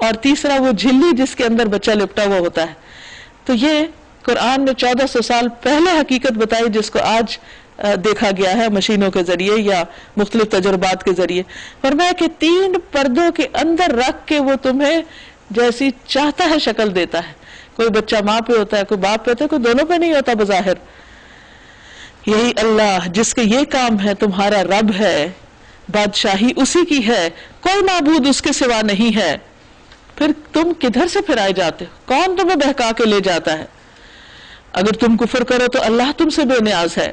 اور تیسرا وہ جھلی جس کے اندر بچہ لپٹا ہوا ہوتا ہے. تو یہ قرآن نے 1400 سال پہلے حقیقت بتائی جس کو آج دیکھا گیا ہے مشینوں کے ذریعے یا مختلف تجربات کے ذریعے. فرمایا کہ 3 پردوں کے اندر رکھ کے وہ تمہیں جیسی چاہتا ہے شکل دیتا ہے. کوئی بچہ ماں پہ ہوتا ہے, کوئی باپ پہ ہوتا ہے, کوئی دونوں پہ نہیں ہوتا بظاہر. یہی اللہ جس کے یہ کام ہے تمہارا رب ہے, بادشاہی اسی کی ہے, کوئی معبود اس کے سوا نہیں ہے. پھر تم کدھر سے پھر آئے جاتے ہو؟ کون تمہیں بہکا کے لے جاتا ہے؟ اگر تم کفر کرو تو اللہ تم سے بے نیاز ہے,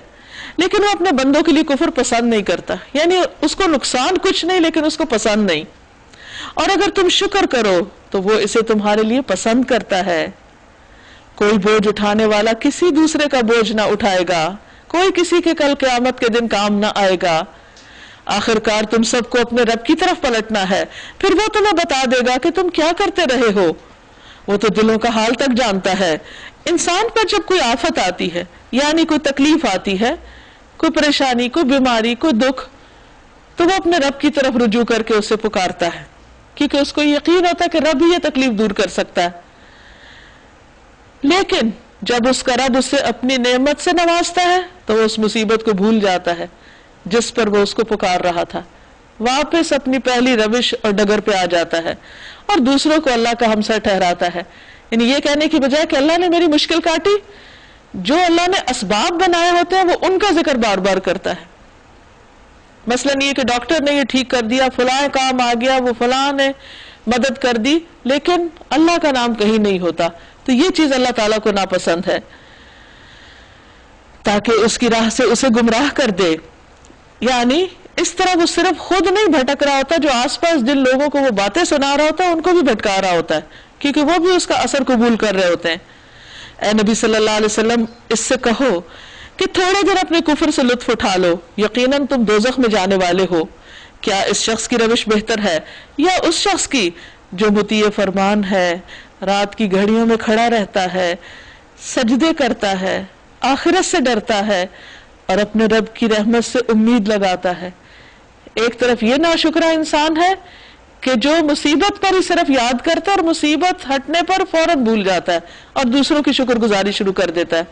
لیکن وہ اپنے بندوں کے لیے کفر پسند نہیں کرتا. یعنی اس کو نقصان کچھ نہیں لیکن اس کو پسند نہیں. اور اگر تم شکر کرو تو وہ اسے تمہارے لیے پسند کرتا ہے. کوئی بوجھ اٹھانے والا کسی دوسرے کا بوجھ نہ اٹھائے گا, کوئی کسی کے کل قیامت کے دن کام نہ آئے گا. آخر کار تم سب کو اپنے رب کی طرف پلٹنا ہے, پھر وہ تمہیں بتا دے گا کہ تم کیا کرتے رہے ہو. وہ تو دلوں کا حال تک جانتا ہے. انسان پر جب کوئی آفت آتی ہے, یعنی کوئی تکلیف آتی ہے, کوئی پریشانی, کوئی بیماری, کوئی دکھ, تو وہ اپنے رب کی طرف رجوع کر کے اسے پکارتا ہے, کیونکہ اس کو یقین ہوتا ہے کہ رب ہی یہ تکلیف دور کر سکتا ہے. لیکن جب اس کا رب اسے اپنی نعمت سے نوازتا ہے تو وہ اس مصیبت کو بھول جاتا ہے جس پر وہ اس کو پکار رہا تھا, واپس اپنی پہلی روش اور ڈگر پہ آ جاتا ہے اور دوسروں کو اللہ کا ہمسر ٹھہراتا ہے. یعنی یہ کہنے کی بجائے کہ اللہ نے میری مشکل کاٹی, جو اللہ نے اسباب بنائے ہوتے ہیں وہ ان کا ذکر بار بار کرتا ہے. مثلاً یہ کہ ڈاکٹر نے یہ ٹھیک کر دیا, فلاں کام آ گیا, وہ فلاں نے مدد کر دی, لیکن اللہ کا نام کہیں نہیں ہوتا. تو یہ چیز اللہ تعالیٰ کو ناپسند ہے, تاکہ اس کی راہ سے اسے گمراہ کر دے. یعنی اس طرح وہ صرف خود نہیں بھٹک رہا ہوتا, جو آس پاس جن لوگوں کو وہ باتیں سنا رہا ہوتا ہے ان کو بھی بھٹکا رہا ہوتا ہے, کیونکہ وہ بھی اس کا اثر قبول کر رہے ہوتے ہیں. اے نبی صلی اللہ علیہ وسلم, اس سے کہو کہ تھوڑے دیر اپنے کفر سے لطف اٹھا لو, یقیناً تم دوزخ میں جانے والے ہو. کیا اس شخص کی روش بہتر ہے یا اس شخص کی جو مطیع فرمان ہے, رات کی گھڑیوں میں کھڑا رہتا ہے, سجدے کرتا ہے, آخرت سے ڈرتا ہے اور اپنے رب کی رحمت سے امید لگاتا ہے. ایک طرف یہ ناشکرا انسان ہے کہ جو مصیبت پر ہی صرف یاد کرتا ہے اور مصیبت ہٹنے پر فوراً بھول جاتا ہے اور دوسروں کی شکر گزاری شروع کر دیتا ہے,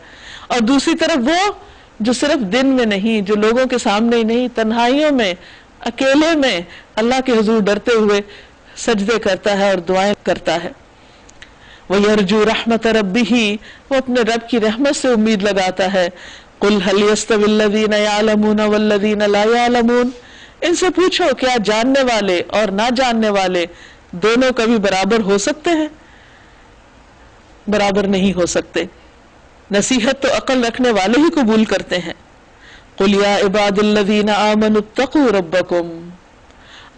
اور دوسری طرف وہ جو صرف دن میں نہیں, جو لوگوں کے سامنے ہی نہیں, تنہائیوں میں, اکیلے میں اللہ کے حضور ڈرتے ہوئے سجدے کرتا ہے اور دعائیں کرتا ہے. وَيَرْجُو رَحْمَةَ رَبِّهِ, وہ اپنے رب کی رحمت سے امید لگاتا ہے. قُلْ هَلْ يَسْتَوِي الَّذِينَ يَعْلَمُونَ وَالَّذِينَ لَا يَعْلَمُونَ, ان سے پوچھو کیا جاننے والے اور نہ جاننے والے دونوں کبھی برابر ہو سکتے ہیں؟ برابر نہیں ہو سکتے. نصیحت تو عقل رکھنے والے ہی قبول کرتے ہیں. قُلْ يَا عِبَادِ الَّذِينَ آمَنُوا اتَّقُوا رَبَّكُمْ,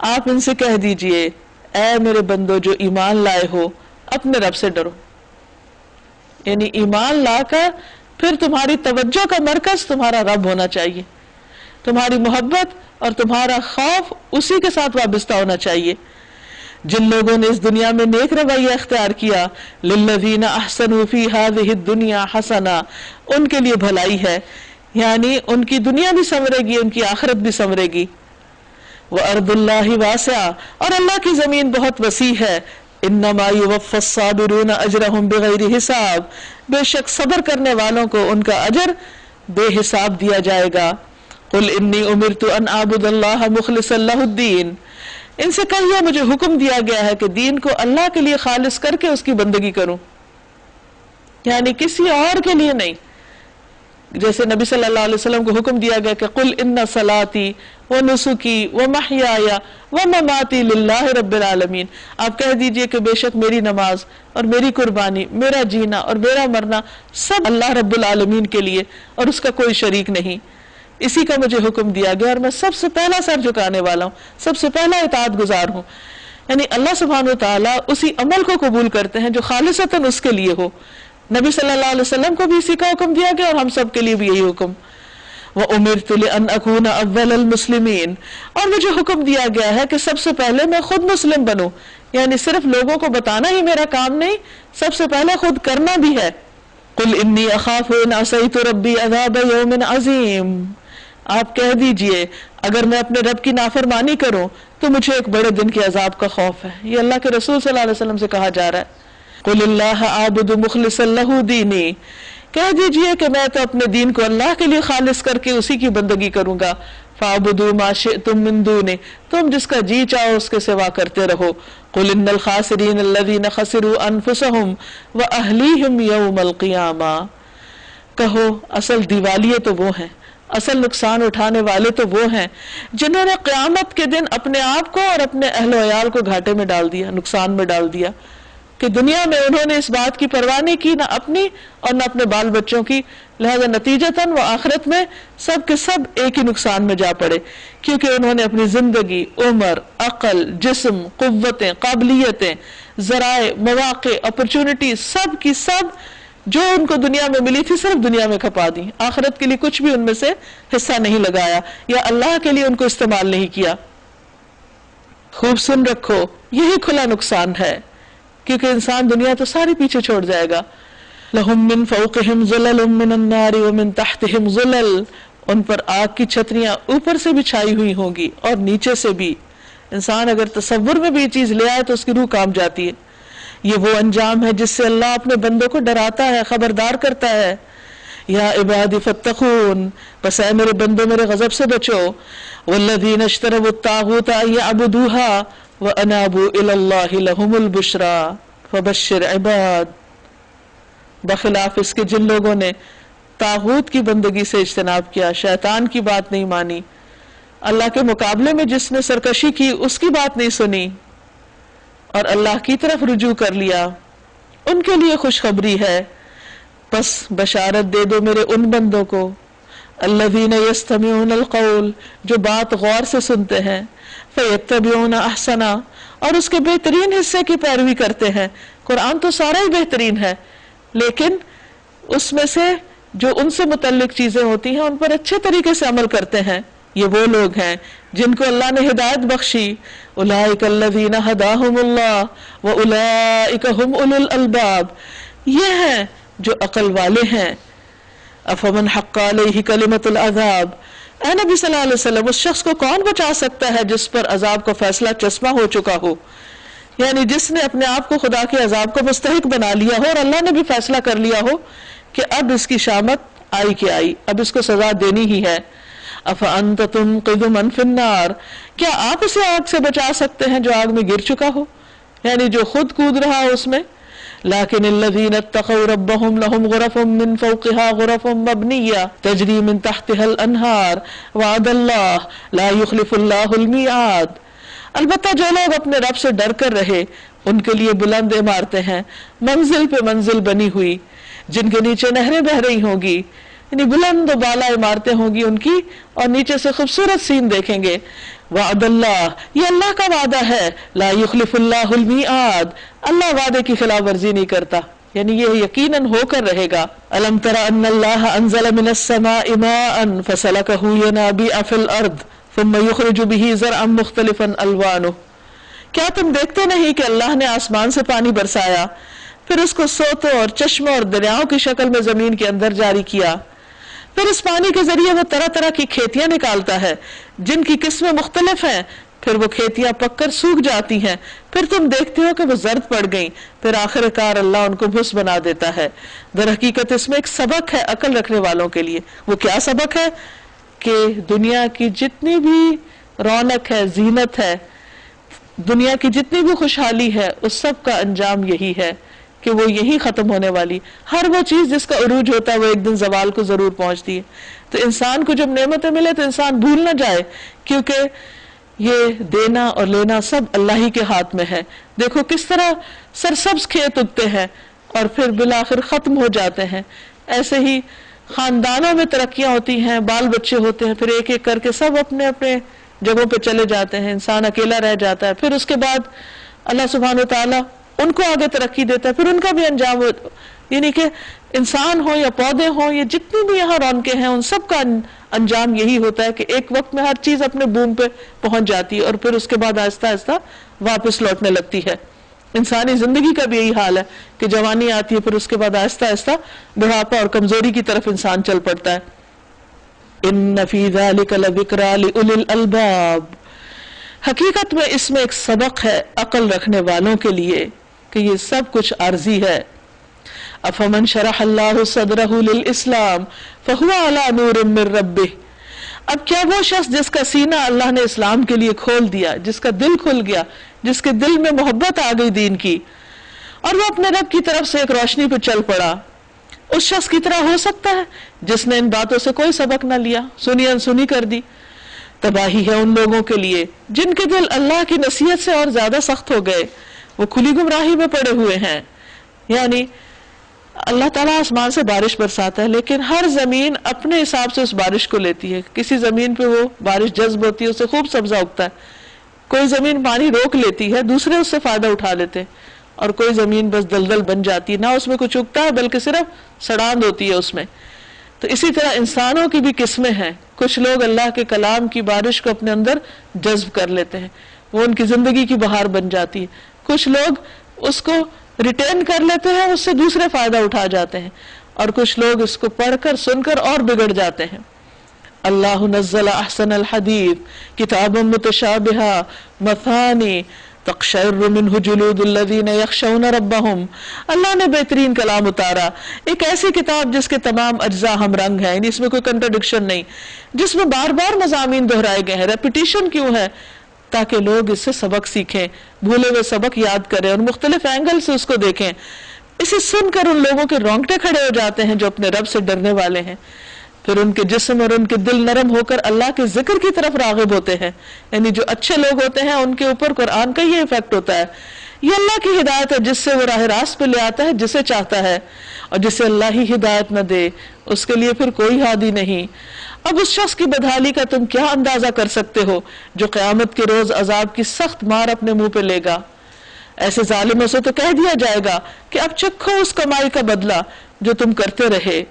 آپ ان سے کہہ دیجئے اے میرے بندو جو ایمان لائے ہو, اپنے رب سے ڈرو. یعنی ایمان لا کر پھر تمہاری توجہ کا مرکز تمہارا رب ہونا چاہیے, تمہاری محبت اور تمہارا خوف اسی کے ساتھ وابستہ ہونا چاہیے. جن لوگوں نے اس دنیا میں نیک رویہ اختیار کیا, للذین احسنوا فی ہذہ الدنیا حسنہ, ان کے لیے بھلائی ہے, یعنی ان کی دنیا بھی سنورے گی, ان کی آخرت بھی سنورے گی. وارض اللہ واسعہ, اور اللہ کی زمین بہت وسیع ہے. انما یوفی الصابرون اجرہم بغیر حساب, بے شک صبر کرنے والوں کو ان کا اجر بے حساب دیا جائے گا. قل انی امرت ان اعبد اللہ مخلصا لہ الدین, ان سے کہیے مجھے حکم دیا گیا ہے کہ دین کو اللہ کے لیے خالص کر کے اس کی بندگی کروں, یعنی کسی اور کے لیے نہیں. جیسے نبی صلی اللہ علیہ وسلم کو حکم دیا گیا کہ قل ان صلاتی ونسکی ومحیای ومماتی للہ رب العالمین, آپ کہہ دیجئے کہ بے شک میری نماز اور میری قربانی, میرا جینا اور میرا مرنا سب اللہ رب العالمین کے لیے اور اس کا کوئی شریک نہیں. اسی کا مجھے حکم دیا گیا اور میں سب سے پہلا سر جھکانے والا ہوں, سب سے پہلا اطاعت گزار ہوں. یعنی اللہ سبحانہ وتعالی اسی عمل کو قبول کرتے ہیں جو خالصتاً اس کے لیے ہو. نبی صلی اللہ علیہ وسلم کو بھی اسی کا حکم دیا گیا اور ہم سب کے لیے بھی یہی حکم. وَأُمِرْتُ لِأَنْ أَكُونَ أَوَّلَ الْمُسْلِمِينَ, اور مجھے حکم دیا گیا ہے کہ سب سے پہلے میں خود مسلم بنوں, یعنی صرف لوگوں کو بتانا ہی میرا کام نہیں, سب سے پہلے خود کرنا بھی ہے. قُلْ إِنِّي أَخَافُ إِنْ عَصَيْتُ رَبِّي عَذَابَ يَوْمٍ عَظِيمٍ, آپ کہہ دیجئے اگر میں اپنے رب کی نافرمانی کروں تو مجھے ایک بڑے دن کے عذاب کا خوف ہے. یہ اللہ کے رسول صلی اللہ علیہ وسلم سے کہا جا رہا ہے. قل اللہ اعبد مخلصا لہ دینی، کہہ دیجئے کہ میں تو اپنے دین کو اللہ کے لیے خالص کر کے اسی کی بندگی کروں گا. فاعبدوا ما شئتم من دونہ، تم جس کا جی چاہو اس کے سوا کرتے رہو. قل ان الخاسرین الذین خسروا انفسهم واہلیہم یوم القیامہ، کہو اصل دیوالیے تو وہ ہیں، اصل نقصان اٹھانے والے تو وہ ہیں جنہوں نے قیامت کے دن اپنے آپ کو اور اپنے اہل و عیال کو گھاٹے میں ڈال دیا، نقصان میں ڈال دیا، کہ دنیا میں انہوں نے اس بات کی پرواہ نہیں کی، نہ اپنی اور نہ اپنے بال بچوں کی، لہذا نتیجتاً وہ آخرت میں سب کے سب ایک ہی نقصان میں جا پڑے، کیونکہ انہوں نے اپنی زندگی، عمر، عقل، جسم، قوتیں، قابلیتیں، ذرائع، مواقع، اپرچونٹی، سب کی سب جو ان کو دنیا میں ملی تھی صرف دنیا میں کھپا دی، آخرت کے لیے کچھ بھی ان میں سے حصہ نہیں لگایا یا اللہ کے لیے ان کو استعمال نہیں کیا. خوب سن رکھو، یہی کھلا نقصان ہے، کیونکہ انسان دنیا تو ساری پیچھے چھوڑ جائے گا. لہم من فوقہم ظلل من النار ومن تحتہم ظلل، ان پر آگ کی چھتریاں اوپر سے بھی چھائی ہوئی ہوں گی اور نیچے سے بھی. انسان اگر تصور میں بھی یہ چیز لے آئے تو اس کی روح کانپ جاتی ہے. یہ وہ انجام ہے جس سے اللہ اپنے بندوں کو ڈراتا ہے، خبردار کرتا ہے. یا عبادی فاتقون، بس اے میرے بندوں میرے غضب سے بچو. والذین اشتروا الطاغوت ان یعبدوها وانابوا الی اللہ لہم البشری فبشر عباد، بخلاف اس کے جن لوگوں نے طاغوت کی بندگی سے اجتناب کیا، شیطان کی بات نہیں مانی، اللہ کے مقابلے میں جس نے سرکشی کی اس کی بات نہیں سنی اور اللہ کی طرف رجوع کر لیا، ان کے لیے خوشخبری ہے. بس بشارت دے دو میرے ان بندوں کو، الذین یستمعون القول، جو بات غور سے سنتے ہیں، فیتبعون احسنا، اور اس کے بہترین حصے کی پیروی کرتے ہیں. قرآن تو سارا ہی بہترین ہے، لیکن اس میں سے جو ان سے متعلق چیزیں ہوتی ہیں ان پر اچھے طریقے سے عمل کرتے ہیں. یہ وہ لوگ ہیں جن کو اللہ نے ہدایت بخشی. اولئک الذین ھداھم اللہ واولئک ھم اولو الالباب، یہ ہیں جو عقل والے ہیں. افمن حق علیہ کلمۃ العذاب، اے نبی صلی اللہ علیہ وسلم اس شخص کو کون بچا سکتا ہے جس پر عذاب کا فیصلہ چشمہ ہو چکا ہو، یعنی جس نے اپنے آپ کو خدا کے عذاب کا مستحق بنا لیا ہو اور اللہ نے بھی فیصلہ کر لیا ہو کہ اب اس کی شامت آئی کہ آئی، اب اس کو سزا دینی ہی ہے. افانت تنقذ من فی النار، کیا آپ اسے آگ سے بچا سکتے ہیں جو آگ میں گر چکا ہو، یعنی جو خود کود رہا ہو اس میں. لیکن الذین اتقوا ربهم لهم غرف من فوقها غرف مبنیہ تجری من تحتها الانہار وعد اللہ لا یخلف اللہ المیعاد. البتہ جو لوگ اپنے رب سے ڈر کر رہے ان کے لیے بلند عمارتیں ہیں، منزل پہ منزل بنی ہوئی، جن کے نیچے نہریں بہہ رہی ہوں گی، یعنی بلند و بالا عمارتیں ہوں گی ان کی، اور نیچے سے خوبصورت سین دیکھیں گے. وعد اللہ، یہ اللہ کا وعدہ ہے، لا یخلف اللہ المیعاد، اللہ وعدے کی خلاف ورزی نہیں کرتا، یعنی یہ یقیناً ہو کر رہے گا. الم تر ان اللہ انزل من السماء ماء فسلکہ ینابیع فی الارض ثم یخرج به زرعا مختلفا الوانہ، کیا تم دیکھتے نہیں کہ اللہ نے آسمان سے پانی برسایا، پھر اس کو سوتوں اور چشموں اور دریاؤں کی شکل میں زمین کے اندر جاری کیا، پھر اس پانی کے ذریعے وہ طرح طرح کی کھیتیاں نکالتا ہے جن کی قسمیں مختلف ہیں، پھر وہ کھیتیاں پک کر سوکھ جاتی ہیں، پھر تم دیکھتے ہو کہ وہ زرد پڑ گئیں، پھر آخر کار اللہ ان کو بھس بنا دیتا ہے. در حقیقت اس میں ایک سبق ہے عقل رکھنے والوں کے لیے. وہ کیا سبق ہے؟ کہ دنیا کی جتنی بھی رونق ہے، زینت ہے، دنیا کی جتنی بھی خوشحالی ہے، اس سب کا انجام یہی ہے کہ وہ یہی ختم ہونے والی. ہر وہ چیز جس کا عروج ہوتا ہے وہ ایک دن زوال کو ضرور پہنچتی ہے. تو انسان کو جب نعمتیں ملے تو انسان بھول نہ جائے، کیونکہ یہ دینا اور لینا سب اللہ ہی کے ہاتھ میں ہے. دیکھو کس طرح سرسبز کھیت اگتے ہیں اور پھر بالآخر ختم ہو جاتے ہیں. ایسے ہی خاندانوں میں ترقیاں ہوتی ہیں، بال بچے ہوتے ہیں، پھر ایک ایک کر کے سب اپنے اپنے جگہوں پہ چلے جاتے ہیں، انسان اکیلا رہ جاتا ہے. پھر اس کے بعد اللہ سبحانہ وتعالیٰ ان کو آگے ترقی دیتا ہے، پھر ان کا بھی انجام یعنی کہ انسان ہو یا پودے ہوں یا جتنی بھی یہاں رونقیں ہیں ان سب کا انجام یہی ہوتا ہے کہ ایک وقت میں ہر چیز اپنے بوم پہ پہنچ جاتی ہے اور پھر اس کے بعد آہستہ آہستہ واپس لوٹنے لگتی ہے. انسانی زندگی کا بھی یہی حال ہے کہ جوانی آتی ہے، پھر اس کے بعد آہستہ آہستہ بڑھاپا اور کمزوری کی طرف انسان چل پڑتا ہے. ان فی ذلک لذکری لأولی الالباب، حقیقت میں اس میں ایک سبق ہے عقل رکھنے والوں کے لیے کہ یہ سب کچھ عارضی ہے. افمن شرح اللہ صدرہ للاسلام فہو علی نور من ربہ، اب کیا وہ شخص جس کا سینہ اللہ نے اسلام کے لیے کھول دیا، جس کا دل کھل گیا، جس کے دل میں محبت آ گئی دین کی، اور وہ اپنے رب کی طرف سے ایک روشنی پہ چل پڑا، اس شخص کی طرح ہو سکتا ہے جس نے ان باتوں سے کوئی سبق نہ لیا، سنی انسنی کر دی؟ تباہی ہے ان لوگوں کے لیے جن کے دل اللہ کی نصیحت سے اور زیادہ سخت ہو گئے، وہ کھلی گمراہی میں پڑے ہوئے ہیں. یعنی اللہ تعالیٰ آسمان سے بارش برساتا ہے، لیکن ہر زمین اپنے حساب سے اس بارش کو لیتی ہے. کسی زمین پہ وہ بارش جذب ہوتی ہے، اسے خوب سبزہ اگتا ہے. کوئی زمین پانی روک لیتی ہے، دوسرے اس سے فائدہ اٹھا لیتے ہیں، اور کوئی زمین بس دلدل بن جاتی ہے، نہ اس میں کچھ اگتا ہے بلکہ صرف سڑاند ہوتی ہے اس میں. تو اسی طرح انسانوں کی بھی قسمیں ہیں. کچھ لوگ اللہ کے کلام کی بارش کو اپنے اندر جذب کر لیتے ہیں، وہ ان کی زندگی کی بہار بن جاتی ہے. کچھ لوگ اس کو ریٹین کر لیتے ہیں، اس سے دوسرے فائدہ اٹھا جاتے ہیں، اور کچھ لوگ اس کو پڑھ کر سن کر اور بگڑ جاتے ہیں. اللہ نزل احسن الحدیث کتابا متشابہا مثانی تقشعر منہ جلود الذین یخشون ربہم، اللہ نے بہترین کلام اتارا، ایک ایسی کتاب جس کے تمام اجزاء ہم رنگ ہیں، یعنی اس میں کوئی کنٹرڈکشن نہیں، جس میں بار بار مضامین دہرائے گئے ہیں. ریپیٹیشن کیوں ہے؟ تاکہ لوگ اس سے سبق سیکھیں، بھولے ہوئے سبق یاد کریں اور مختلف اینگل سے اس کو دیکھیں. اسے سن کر ان لوگوں کے رونگٹے کھڑے ہو جاتے ہیں جو اپنے رب سے ڈرنے والے ہیں. پھر ان کے جسم اور ان کے دل نرم ہو کر اللہ کے ذکر کی طرف راغب ہوتے ہیں. یعنی جو اچھے لوگ ہوتے ہیں ان کے اوپر قرآن کا یہ ایفیکٹ ہوتا ہے. یہ اللہ کی ہدایت ہے جس سے وہ راہ راست پہ لے آتا ہے جسے چاہتا ہے، اور جسے اللہ ہی ہدایت نہ دے اس کے لیے پھر کوئی ہادی نہیں. اب اس شخص کی بدحالی کا تم کیا اندازہ کر سکتے ہو جو قیامت کے روز عذاب کی سخت مار اپنے منہ پہ لے گا. ایسے ظالموں سے تو کہہ دیا جائے گا کہ اب چکھو اس کمائی کا بدلہ جو تم کرتے رہے.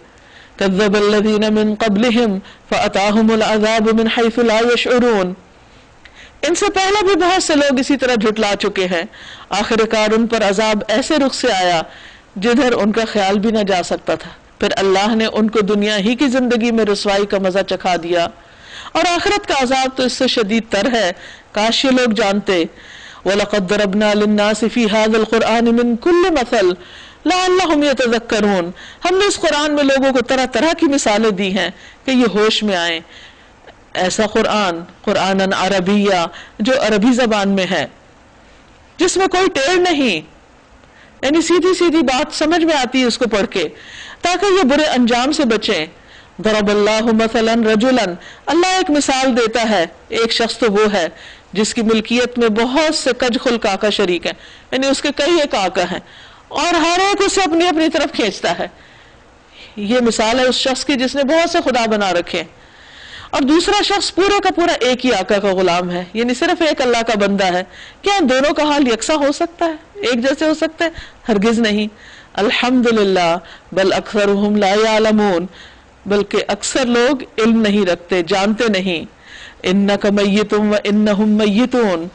كذب الذين من قبلهم فأتاهم العذاب من حيث لا يشعرون، ان سے پہلے بھی بہت سے لوگ اسی طرح جھٹلا چکے ہیں، آخر کار ان پر عذاب ایسے رخ سے آیا جدھر ان کا خیال بھی نہ جا سکتا تھا. پھر اللہ نے ان کو دنیا ہی کی زندگی میں رسوائی کا مزہ چکھا دیا، اور آخرت کا عذاب تو اس سے شدید تر ہے. کاش یہ لوگ جانتے. وَلَقَدْ ضَرَبْنَا لِلنَّاسِ فِي هَذَا الْقُرْآنِ مِنْ كُلِّ مَثَلٍ لَعَلَّهُمْ يَتَذَكَّرُونَ، ہم نے اس قرآن میں لوگوں کو طرح طرح کی مثالیں دی ہیں کہ یہ ہوش میں آئیں. ایسا قرآن عربیہ جو عربی زبان میں ہے، جس میں کوئی ٹیڑھ نہیں، یعنی سیدھی سیدھی بات سمجھ میں آتی ہے اس کو پڑھ کے، تاکہ یہ برے انجام سے بچیں. ضرب اللہ مثلا رجلا، اللہ ایک مثال دیتا ہے، ایک شخص تو وہ ہے جس کی ملکیت میں بہت سے کج خل کاکا شریک ہیں، یعنی اس کے کئی ایک آقا ہیں اور ہر ایک اسے اپنی اپنی طرف کھینچتا ہے. یہ مثال ہے اس شخص کی جس نے بہت سے خدا بنا رکھے، اور دوسرا شخص پورے کا پورا ایک ہی آقا کا غلام ہے، یعنی صرف ایک اللہ کا بندہ ہے. کیا ان دونوں کا حال یکساں ہو سکتا ہے، ایک جیسے ہو سکتے ہیں؟ ہرگز نہیں. الحمدللہ بل اکثرهم لا یعلمون، بلکہ اکثر لوگ علم نہیں رکھتے، جانتے نہیں. انک میت و انہم میتون،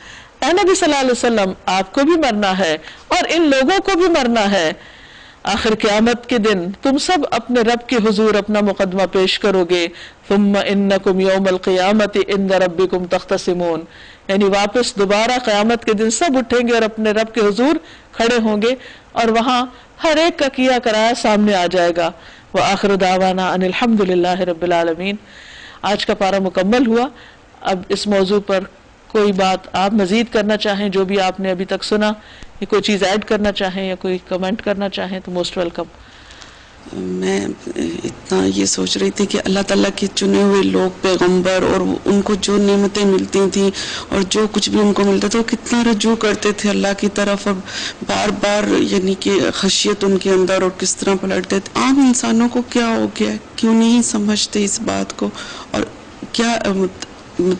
اے نبی صلی اللہ علیہ وسلم آپ کو بھی مرنا ہے اور ان لوگوں کو بھی مرنا ہے. آخر قیامت کے دن تم سب اپنے رب کے حضور اپنا مقدمہ پیش کرو گے. ثم انکم یوم القیامت عند ربکم تختصمون، یعنی واپس دوبارہ قیامت کے دن سب اٹھیں گے اور اپنے رب کے حضور کھڑے ہوں گے، اور وہاں ہر ایک کا کیا کرایا سامنے آ جائے گا. وآخر دعوانا ان الحمدللہ رب العالمین. آج کا پارہ مکمل ہوا. اب اس موضوع پر کوئی بات آپ مزید کرنا چاہیں، جو بھی آپ نے ابھی تک سنا، یا کوئی چیز ایڈ کرنا چاہیں یا کوئی کمنٹ کرنا چاہیں تو موسٹ ویلکم. میں اتنا یہ سوچ رہی تھی کہ اللہ تعالیٰ کے چنے ہوئے لوگ پیغمبر، اور ان کو جو نعمتیں ملتی تھیں اور جو کچھ بھی ان کو ملتا تھا وہ کتنا رجوع کرتے تھے اللہ کی طرف، اور بار بار یعنی کہ خشیت ان کے اندر، اور کس طرح پلٹتے تھے. عام انسانوں کو کیا ہو گیا، کیوں نہیں سمجھتے اس بات کو، اور کیا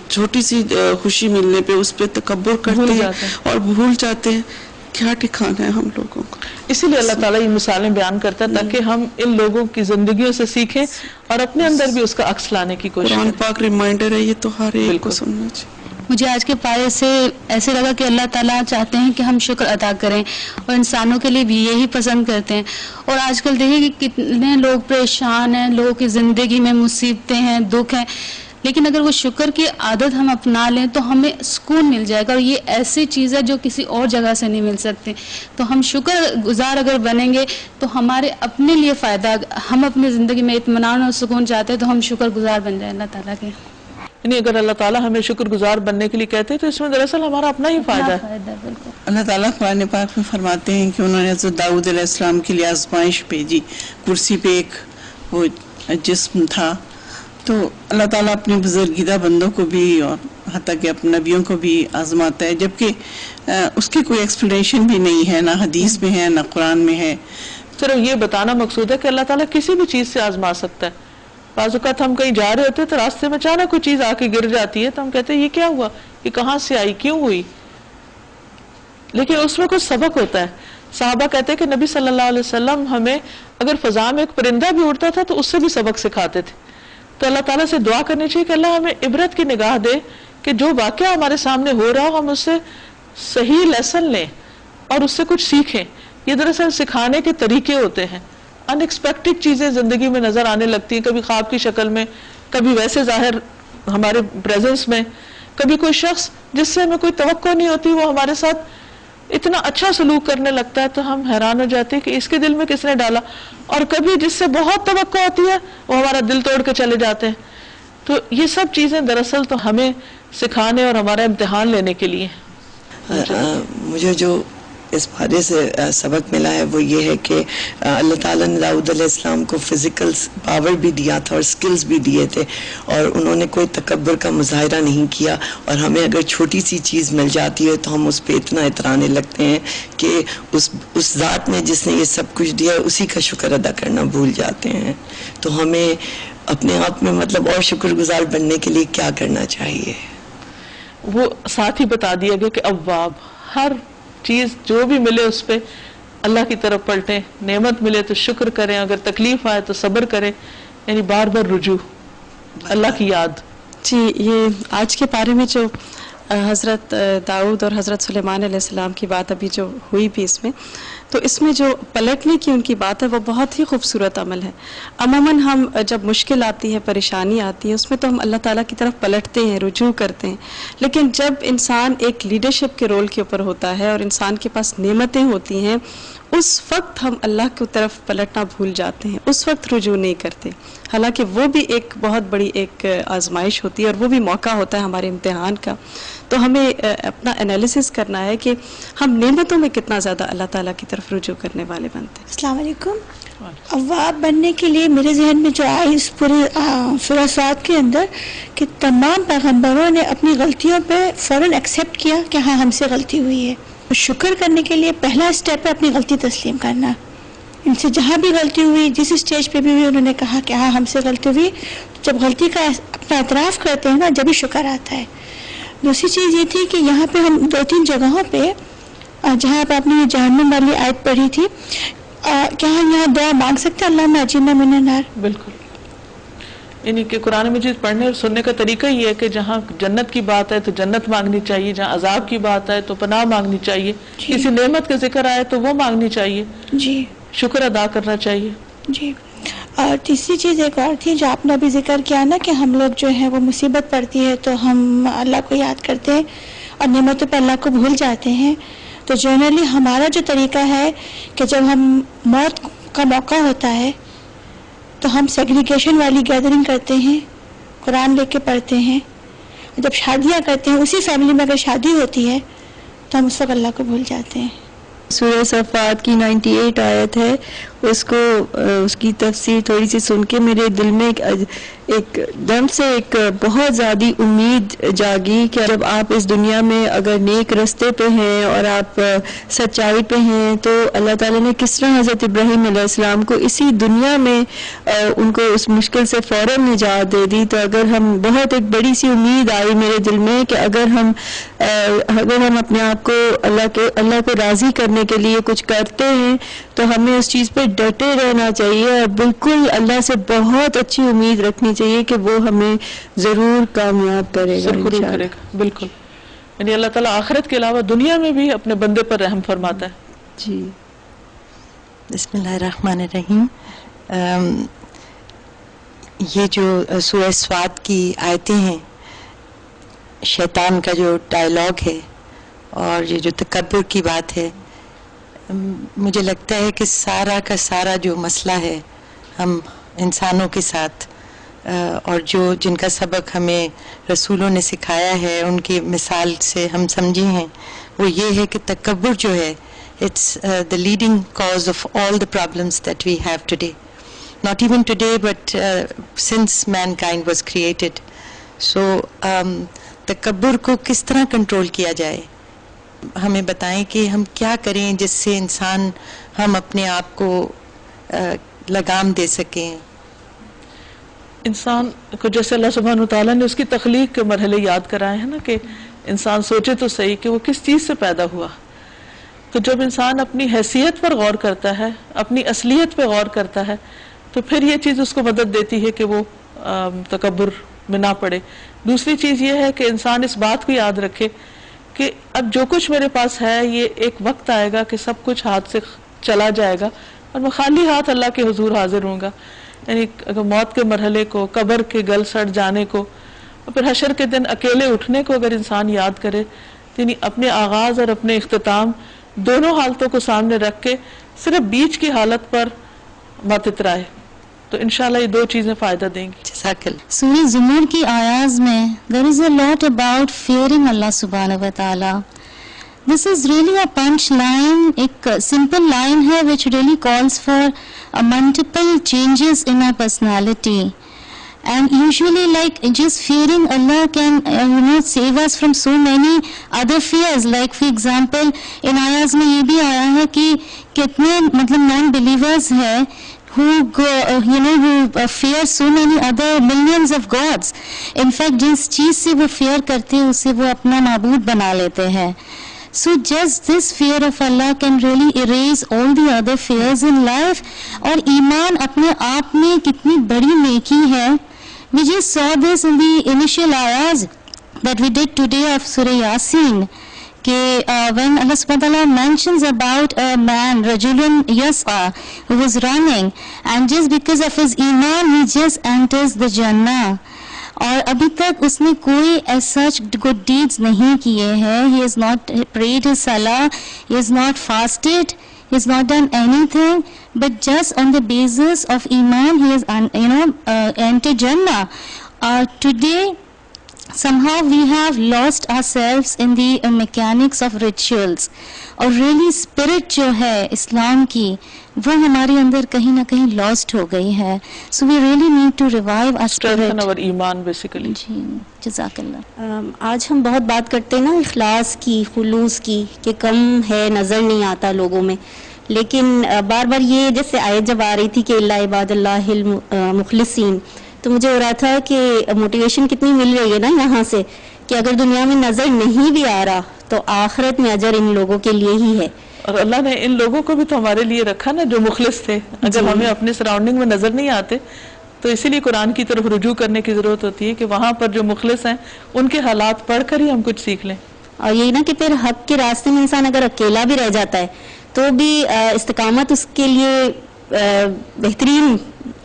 چھوٹی سی خوشی ملنے پہ اس پہ تکبر کرتے ہیں اور بھول جاتے ہیں. کیا ٹھکانا ہے ہم لوگوں کا. اسی لیے اللہ تعالیٰ یہ مثالیں بیان کرتا ہے تاکہ ہم ان لوگوں کی زندگیوں سے سیکھیں اور اپنے اندر بھی اس کا عکس لانے کی کوشش قرآن کریں. پاک ریمائنڈر ہے یہ تو ہر ایک کو سننا چاہیے. مجھے آج کے پارے سے ایسے لگا کہ اللہ تعالیٰ چاہتے ہیں کہ ہم شکر ادا کریں اور انسانوں کے لیے بھی یہی پسند کرتے ہیں. اور آج کل دیکھیں کہ کتنے لوگ پریشان ہیں, لوگوں کی زندگی میں مصیبتیں ہیں, دکھ ہیں, لیکن اگر وہ شکر کی عادت ہم اپنا لیں تو ہمیں سکون مل جائے گا. اور یہ ایسی چیز ہے جو کسی اور جگہ سے نہیں مل سکتی. تو ہم شکر گزار اگر بنیں گے تو ہمارے اپنے لیے فائدہ, ہم اپنی زندگی میں اطمینان اور سکون چاہتے ہیں تو ہم شکر گزار بن جائیں اللہ تعالیٰ کے. یعنی اگر اللہ تعالیٰ ہمیں شکر گزار بننے کے لیے کہتے ہیں تو اس میں دراصل ہمارا اپنا ہی فائدہ ہے. بالکل. اللہ تعالیٰ قرآن پاک میں فرماتے ہیں کہ انہوں نے حضرت داؤد علیہ السلام کے لیے آزمائش بھیجی. کرسی پہ ایک وہ جسم تھا, تو اللہ تعالیٰ اپنے بزرگیدہ بندوں کو بھی اور حتیٰ کہ اپنے نبیوں کو بھی آزماتا ہے, جبکہ اس کی کوئی ایکسپلینیشن بھی نہیں ہے, نہ حدیث میں ہے نہ قرآن میں ہے. صرف یہ بتانا مقصود ہے کہ اللہ تعالیٰ کسی بھی چیز سے آزما سکتا ہے. بعض اوقات ہم کہیں جا رہے ہوتے ہیں تو راستے میں اچانک کوئی چیز آ کے گر جاتی ہے تو ہم کہتے ہیں یہ کیا ہوا, یہ کہاں سے آئی, کیوں ہوئی, لیکن اس میں کچھ سبق ہوتا ہے. صحابہ کہتے ہیں کہ نبی صلی اللہ علیہ وسلم ہمیں اگر فضا میں ایک پرندہ بھی اڑتا تھا تو اس سے بھی سبق سکھاتے تھے. تو اللہ تعالیٰ سے دعا کرنی چاہیے کہ اللہ ہمیں عبرت کی نگاہ دے کہ جو واقعہ ہمارے سامنے ہو رہا ہو ہم اس سے صحیح لیسن لیں اور اس سے کچھ سیکھیں. یہ دراصل سکھانے کے طریقے ہوتے ہیں. ان ایکسپیکٹڈ چیزیں زندگی میں نظر آنے لگتی ہیں, کبھی خواب کی شکل میں, کبھی ویسے ظاہر ہمارے پریزنس میں, کبھی کوئی شخص جس سے ہمیں کوئی توقع نہیں ہوتی وہ ہمارے ساتھ اتنا اچھا سلوک کرنے لگتا ہے تو ہم حیران ہو جاتے ہیں کہ اس کے دل میں کس نے ڈالا, اور کبھی جس سے بہت توقع ہوتی ہے وہ ہمارا دل توڑ کے چلے جاتے ہیں. تو یہ سب چیزیں دراصل تو ہمیں سکھانے اور ہمارا امتحان لینے کے لیے. مجھے جو اس بارے سے سبق ملا ہے وہ یہ ہے کہ اللہ تعالیٰ نے داؤد علیہ السلام کو فزیکل پاور بھی دیا تھا اور سکلز بھی دیے تھے, اور انہوں نے کوئی تکبر کا مظاہرہ نہیں کیا. اور ہمیں اگر چھوٹی سی چیز مل جاتی ہے تو ہم اس پہ اتنا اترانے لگتے ہیں کہ اس ذات نے جس نے یہ سب کچھ دیا اسی کا شکر ادا کرنا بھول جاتے ہیں. تو ہمیں اپنے آپ میں مطلب اور شکر گزار بننے کے لیے کیا کرنا چاہیے؟ وہ ساتھ ہی بتا دیا گیا کہ اواب, ہر چیز جو بھی ملے اس پہ اللہ کی طرف پلٹیں, نعمت ملے تو شکر کریں, اگر تکلیف آئے تو صبر کریں, یعنی بار بار رجوع, اللہ کی یاد. جی, یہ آج کے پارے میں جو حضرت داؤد اور حضرت سلیمان علیہ السلام کی بات ابھی جو ہوئی بھی اس میں, تو اس میں جو پلٹنے کی ان کی بات ہے وہ بہت ہی خوبصورت عمل ہے. عموماً ہم جب مشکل آتی ہے, پریشانی آتی ہے, اس میں تو ہم اللہ تعالیٰ کی طرف پلٹتے ہیں, رجوع کرتے ہیں. لیکن جب انسان ایک لیڈرشپ کے رول کے اوپر ہوتا ہے اور انسان کے پاس نعمتیں ہوتی ہیں, اس وقت ہم اللہ کی طرف پلٹنا بھول جاتے ہیں, اس وقت رجوع نہیں کرتے. حالانکہ وہ بھی ایک بہت بڑی ایک آزمائش ہوتی ہے اور وہ بھی موقع ہوتا ہے ہمارے امتحان کا. تو ہمیں اپنا انالیسس کرنا ہے کہ ہم نعمتوں میں کتنا زیادہ اللہ تعالیٰ کی طرف رجوع کرنے والے بنتے ہیں. السلام علیکم. اواب بننے کے لیے میرے ذہن میں جو آئی اس پورے سورہ صاد کے اندر کہ تمام پیغمبروں نے اپنی غلطیوں پہ فوراً ایکسیپٹ کیا کہ ہاں ہم سے غلطی ہوئی ہے. شکر کرنے کے لیے پہلا اسٹیپ ہے اپنی غلطی تسلیم کرنا. ان سے جہاں بھی غلطی ہوئی, جس اسٹیج پہ بھی ہوئی, انہوں نے کہا کہ ہاں ہم سے غلطی ہوئی. جب غلطی کا اپنا اعتراف کرتے ہیں نا, جب ہی شکر آتا ہے. دوسری چیز یہ تھی کہ یہاں پہ ہم 2-3 جگہوں پہ جہاں پہ آپ نے یہ جہنم والی آیت پڑھی تھی, کیا ہم یہاں دعا مانگ سکتے ہیں اللہم اجرنا من النار؟ بالکل. یعنی کہ قرآن مجید پڑھنے اور سننے کا طریقہ یہ ہے کہ جہاں جنت کی بات ہے تو جنت مانگنی چاہیے, جہاں عذاب کی بات ہے تو پناہ مانگنی چاہیے, کسی نعمت کا ذکر آئے تو وہ مانگنی چاہیے, جی شکر ادا کرنا چاہیے. جی. اور تیسری چیز ایک اور تھی جو آپ نے ابھی ذکر کیا نا کہ ہم لوگ جو ہے وہ مصیبت پڑتی ہے تو ہم اللہ کو یاد کرتے ہیں اور نعمتوں پہ اللہ کو بھول جاتے ہیں. تو جنرلی ہمارا جو طریقہ ہے کہ جب ہم موت کا موقع ہوتا ہے تو ہم سیگریگیشن والی گیدرنگ کرتے ہیں, قرآن لے کے پڑھتے ہیں. جب شادیاں کرتے ہیں, اسی فیملی میں اگر شادی ہوتی ہے تو ہم اس وقت اللہ کو بھول جاتے ہیں. سورہ صفات کی 98 آیت ہے, اس کو اس کی تفسیر تھوڑی سی سن کے میرے دل میں ایک ایک دم سے ایک بہت زیادہ امید جاگی کہ جب آپ اس دنیا میں اگر نیک رستے پہ ہیں اور آپ سچائی پہ ہیں تو اللہ تعالیٰ نے کس طرح حضرت ابراہیم علیہ السلام کو اسی دنیا میں ان کو اس مشکل سے فوراً نجات دے دی. تو اگر ہم بہت ایک بڑی سی امید آئی میرے دل میں کہ اگر ہم اپنے آپ کو اللہ کو راضی کرنے کے لیے کچھ کرتے ہیں تو ہمیں اس چیز پہ ڈٹے رہنا چاہیے اور بالکل اللہ سے بہت اچھی امید رکھنی چاہیے کہ وہ ہمیں ضرور کامیاب کرے گا کرے گا. بالکل, یعنی اللہ تعالیٰ آخرت کے علاوہ دنیا میں بھی اپنے بندے پر رحم فرماتا ہے. جی. بسم اللہ الرحمن الرحیم. یہ جو سورہ صاد کی آیتیں ہیں, شیطان کا جو ڈائلاگ ہے اور یہ جو تکبر کی بات ہے, مجھے لگتا ہے کہ سارا کا سارا جو مسئلہ ہے ہم انسانوں کے ساتھ اور جن کا سبق ہمیں رسولوں نے سکھایا ہے, ان کی مثال سے ہم سمجھے ہیں, وہ یہ ہے کہ تکبر جو ہے it's the leading cause of all the problems that we have today. Not even today, but since mankind was created. So, تکبر کو کس طرح کنٹرول کیا جائے, ہمیں بتائیں کہ ہم کیا کریں جس سے ہم اپنے آپ کو لگام دے سکیں. انسان کو جیسے اللہ سبحانہ وتعالیٰ نے اس کی تخلیق کے مرحلے یاد کرائے ہیں نا, کہ انسان سوچے تو صحیح کہ وہ کس چیز سے پیدا ہوا. تو جب انسان اپنی حیثیت پر غور کرتا ہے, اپنی اصلیت پہ غور کرتا ہے, تو پھر یہ چیز اس کو مدد دیتی ہے کہ وہ تکبر میں نہ پڑے. دوسری چیز یہ ہے کہ انسان اس بات کو یاد رکھے کہ اب جو کچھ میرے پاس ہے یہ ایک وقت آئے گا کہ سب کچھ ہاتھ سے چلا جائے گا اور میں خالی ہاتھ اللہ کے حضور حاضر ہوں گا. یعنی اگر موت کے مرحلے کو, قبر کے گل سڑ جانے کو, اور پھر حشر کے دن اکیلے اٹھنے کو اگر انسان یاد کرے, یعنی اپنے آغاز اور اپنے اختتام دونوں حالتوں کو سامنے رکھ کے صرف بیچ کی حالت پر مت اترائے, تو انشاءاللہ یہ دو چیزیں فائدہ دیں گی. جزاک اللہ. سورہ زمر کی آیات میں there is a lot about fearing Allah subhanahu wa ta'ala. This is really a punch line, ایک simple line ہے which really calls for multiple changes in our personality. And usually like just fearing Allah can save us from so many other fears. Like for example in ayahs میں یہ بھی آیا ہے کہ کتنے non-believers ہیں who fear so many other millions of gods. In fact جس چیز سے وہ fear کرتے ہیں اسے وہ اپنا معبود بنا لیتے ہیں. So just this fear of Allah can really erase all the other fears in life. اور ایمان اپنے آپ میں کتنی بڑی نیکی ہے. We just saw this in the initial ayahs that we did today of Surah Yasin. When Allah subhanahu wa ta'ala mentions about a man, Rajulun Yas'a, who was running, and just because of his iman, he just enters the Jannah. اور ابھی تک اس نے کوئی such good deeds نہیں کیے ہیں. He has not prayed his salah, he has not fasted, he has not done anything, but just on the basis of iman he has entered Jannah. Today somehow we have lost ourselves in the mechanics of rituals, اور really spirit جو ہے اسلام کی وہ ہمارے اندر کہیں نہ کہیں lost ہو گئی ہے. So we really need to revive our spirit. Strengthen our iman basically. جی جزاک اللہ. آج ہم بہت بات کرتے ہیں نا اخلاص کی, خلوص کی, کہ کم ہے, نظر نہیں آتا لوگوں میں, لیکن بار بار یہ جیسے آیت جب آ رہی تھی کہ اللہ عباد اللہ المخلصین, تو مجھے ہو رہا تھا کہ موٹیویشن کتنی مل رہی ہے نا یہاں سے, کہ اگر دنیا میں نظر نہیں بھی آ رہا تو آخرت میں اجر ان لوگوں کے لیے ہی ہے. اور اللہ نے ان لوگوں کو بھی تو ہمارے لیے رکھا نا جو مخلص تھے. اگر ہمیں اپنے سراؤنڈنگ میں نظر نہیں آتے تو اسی لیے قرآن کی طرف رجوع کرنے کی ضرورت ہوتی ہے کہ وہاں پر جو مخلص ہیں ان کے حالات پڑھ کر ہی ہم کچھ سیکھ لیں. اور یہی نا کہ پھر حق کے راستے میں انسان اگر اکیلا بھی رہ جاتا ہے تو بھی استقامت اس کے لیے بہترین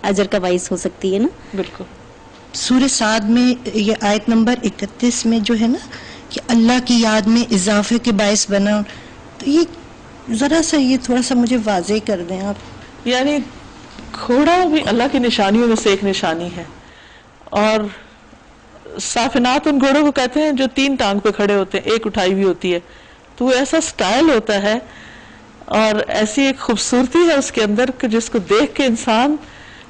اجر کا باعث ہو سکتی ہے نا. بالکل. سورہ صاد میں یہ آیت نمبر 31 میں جو ہے نا کہ اللہ کی یاد میں اضافے کے باعث بنا, تو یہ ذرا سا یہ تھوڑا سا مجھے واضح کر دیں آپ. یعنی گھوڑا بھی اللہ کی نشانیوں میں سے ایک نشانی ہے, اور صافنات ان گھوڑوں کو کہتے ہیں جو 3 ٹانگ پہ کھڑے ہوتے ہیں, ایک اٹھائی ہوئی ہوتی ہے, تو وہ ایسا سٹائل ہوتا ہے اور ایسی ایک خوبصورتی ہے اس کے اندر کہ جس کو دیکھ کے انسان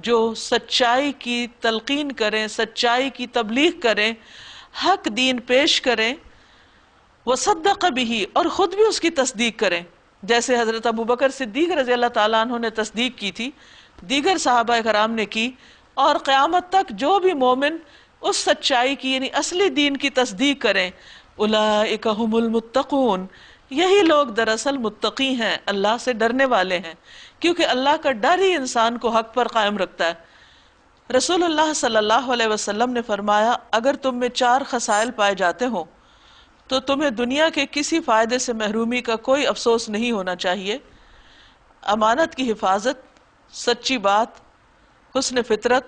جو سچائی کی تلقین کریں، سچائی کی تبلیغ کریں، حق دین پیش کریں، وصدق به، اور خود بھی اس کی تصدیق کریں، جیسے حضرت ابوبکر صدیق رضی اللہ تعالیٰ عنہ نے تصدیق کی تھی، دیگر صحابہ کرام نے کی، اور قیامت تک جو بھی مومن اس سچائی کی یعنی اصلی دین کی تصدیق کریں، اولئک هم المتقون، یہی لوگ دراصل متقی ہیں، اللہ سے ڈرنے والے ہیں، کیونکہ اللہ کا ڈر ہی انسان کو حق پر قائم رکھتا ہے۔ رسول اللہ صلی اللہ علیہ وسلم نے فرمایا اگر تم میں 4 خصائل پائے جاتے ہوں تو تمہیں دنیا کے کسی فائدے سے محرومی کا کوئی افسوس نہیں ہونا چاہیے: امانت کی حفاظت، سچی بات، حسن فطرت،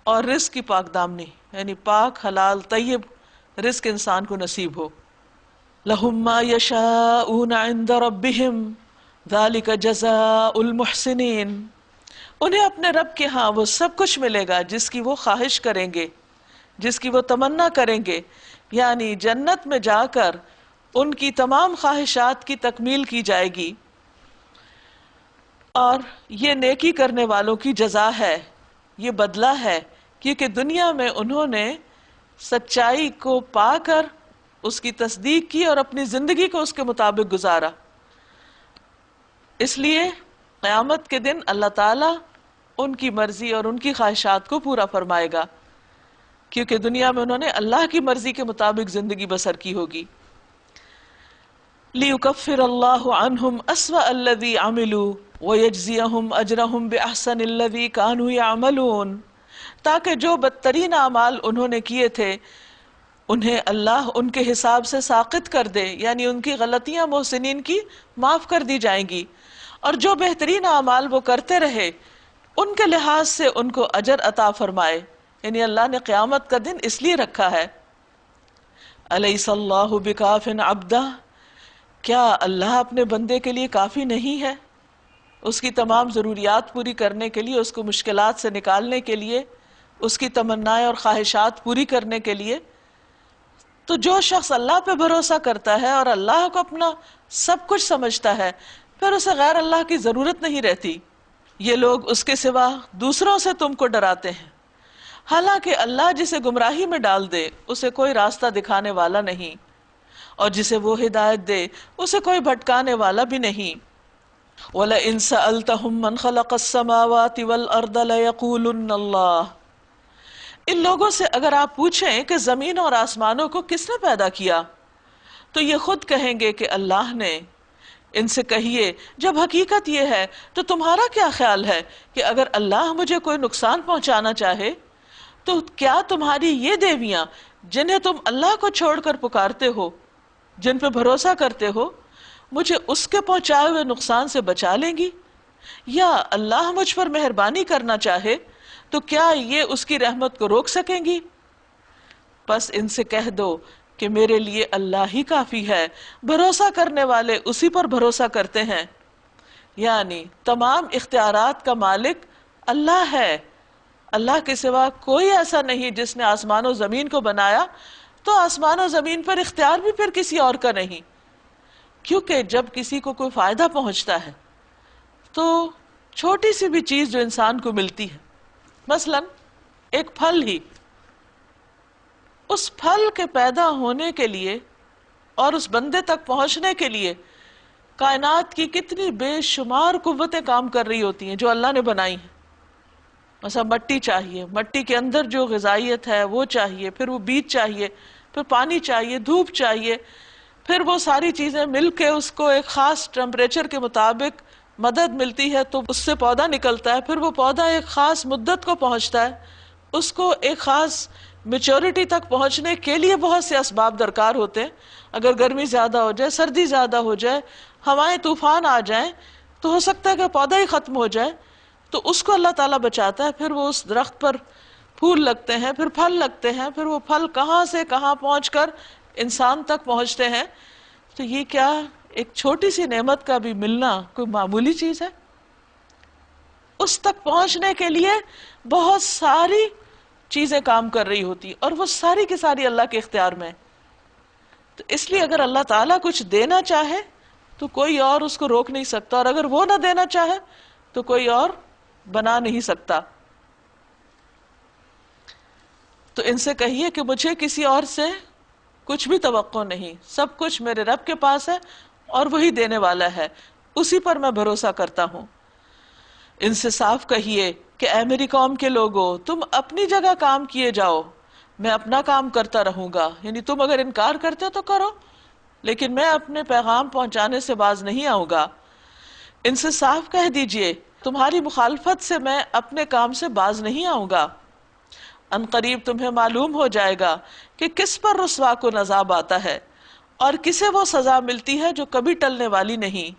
اور رزق کی پاک دامنی، یعنی پاک حلال طیب رزق انسان کو نصیب ہو۔ لَهُمْ مَا يَشَاءُونَ عِنْدَ رَبِّهِمْ ذَلِكَ جَزَاءُ الْمُحْسِنِينَ، انہیں اپنے رب کے ہاں وہ سب کچھ ملے گا جس کی وہ خواہش کریں گے، جس کی وہ تمنا کریں گے، یعنی جنت میں جا کر ان کی تمام خواہشات کی تکمیل کی جائے گی، اور یہ نیکی کرنے والوں کی جزا ہے، یہ بدلہ ہے، کیونکہ دنیا میں انہوں نے سچائی کو پا کر اس کی تصدیق کی اور اپنی زندگی کو اس کے مطابق گزارا۔ اس لیے قیامت کے دن اللہ تعالیٰ ان کی مرضی اور ان کی خواہشات کو پورا فرمائے گا، کیونکہ دنیا میں انہوں نے اللہ کی مرضی کے مطابق زندگی بسر کی ہوگی۔ لِيُكَفِّرَ اللَّهُ عَنْهُمْ أَسْوَأَ الَّذِي عَمِلُوا وَيَجْزِيَهُمْ أَجْرَهُمْ بِأَحْسَنِ الَّذِي كَانُوا يَعْمَلُونَ، تاکہ جو بدترین اعمال انہوں نے کیے تھے انہیں اللہ ان کے حساب سے ساقط کر دے، یعنی ان کی غلطیاں محسنین کی معاف کر دی جائیں گی، اور جو بہترین اعمال وہ کرتے رہے ان کے لحاظ سے ان کو اجر عطا فرمائے، یعنی اللہ نے قیامت کا دن اس لیے رکھا ہے۔ الیس اللہ بکاف عبدہ، کیا اللہ اپنے بندے کے لیے کافی نہیں ہے؟ اس کی تمام ضروریات پوری کرنے کے لیے، اس کو مشکلات سے نکالنے کے لیے، اس کی تمنائیں اور خواہشات پوری کرنے کے لیے۔ تو جو شخص اللہ پہ بھروسہ کرتا ہے اور اللہ کو اپنا سب کچھ سمجھتا ہے، پھر اسے غیر اللہ کی ضرورت نہیں رہتی۔ یہ لوگ اس کے سوا دوسروں سے تم کو ڈراتے ہیں، حالانکہ اللہ جسے گمراہی میں ڈال دے اسے کوئی راستہ دکھانے والا نہیں، اور جسے وہ ہدایت دے اسے کوئی بھٹکانے والا بھی نہیں۔ وَلَئِن سَأَلْتَهُم مَّنْ خَلَقَ السَّمَاوَاتِ وَالْأَرْضَ لَيَقُولُنَّ اللَّهُ، ان لوگوں سے اگر آپ پوچھیں کہ زمین اور آسمانوں کو کس نے پیدا کیا تو یہ خود کہیں گے کہ اللہ نے۔ ان سے کہیے جب حقیقت یہ ہے تو تمہارا کیا خیال ہے کہ اگر اللہ مجھے کوئی نقصان پہنچانا چاہے تو کیا تمہاری یہ دیویاں جنہیں تم اللہ کو چھوڑ کر پکارتے ہو، جن پہ بھروسہ کرتے ہو، مجھے اس کے پہنچائے ہوئے نقصان سے بچا لیں گی؟ یا اللہ مجھ پر مہربانی کرنا چاہے تو کیا یہ اس کی رحمت کو روک سکیں گی؟ بس ان سے کہہ دو کہ میرے لیے اللہ ہی کافی ہے، بھروسہ کرنے والے اسی پر بھروسہ کرتے ہیں، یعنی تمام اختیارات کا مالک اللہ ہے، اللہ کے سوا کوئی ایسا نہیں جس نے آسمان و زمین کو بنایا، تو آسمان و زمین پر اختیار بھی پھر کسی اور کا نہیں، کیونکہ جب کسی کو کوئی فائدہ پہنچتا ہے تو چھوٹی سی بھی چیز جو انسان کو ملتی ہے، مثلا ایک پھل ہی، اس پھل کے پیدا ہونے کے لیے اور اس بندے تک پہنچنے کے لیے کائنات کی کتنی بے شمار قوتیں کام کر رہی ہوتی ہیں جو اللہ نے بنائی ہیں۔ مثلا مٹی چاہیے، مٹی کے اندر جو غذائیت ہے وہ چاہیے، پھر وہ بیج چاہیے، پھر پانی چاہیے، دھوپ چاہیے، پھر وہ ساری چیزیں مل کے اس کو ایک خاص ٹیمپریچر کے مطابق مدد ملتی ہے تو اس سے پودا نکلتا ہے، پھر وہ پودا ایک خاص مدت کو پہنچتا ہے، اس کو ایک خاص میچورٹی تک پہنچنے کے لیے بہت سے اسباب درکار ہوتے ہیں۔ اگر گرمی زیادہ ہو جائے، سردی زیادہ ہو جائے، ہوائیں طوفان آ جائیں تو ہو سکتا ہے کہ پودا ہی ختم ہو جائے، تو اس کو اللہ تعالیٰ بچاتا ہے، پھر وہ اس درخت پر پھول لگتے ہیں، پھر پھل لگتے ہیں، پھر وہ پھل کہاں سے کہاں پہنچ کر انسان تک پہنچتے ہیں۔ تو یہ کیا ایک چھوٹی سی نعمت کا بھی ملنا کوئی معمولی چیز ہے؟ اس تک پہنچنے کے لیے بہت ساری چیزیں کام کر رہی ہوتی اور وہ ساری کی ساری اللہ کے اختیار میں۔ تو اس لیے اگر اللہ تعالیٰ کچھ دینا چاہے تو کوئی اور اس کو روک نہیں سکتا، اور اگر وہ نہ دینا چاہے تو کوئی اور بنا نہیں سکتا۔ تو ان سے کہیے کہ مجھے کسی اور سے کچھ بھی توقع نہیں، سب کچھ میرے رب کے پاس ہے اور وہی دینے والا ہے، اسی پر میں بھروسہ کرتا ہوں۔ ان سے صاف کہیے کہ اے میری قوم کے لوگوں، تم اپنی جگہ کام کیے جاؤ، میں اپنا کام کرتا رہوں گا، یعنی تم اگر انکار کرتے ہو تو کرو، لیکن میں اپنے پیغام پہنچانے سے باز نہیں آؤں گا۔ ان سے صاف کہہ دیجئے تمہاری مخالفت سے میں اپنے کام سے باز نہیں آؤں گا، ان قریب تمہیں معلوم ہو جائے گا کہ کس پر رسوا کن عذاب آتا ہے اور کسے وہ سزا ملتی ہے جو کبھی ٹلنے والی نہیں۔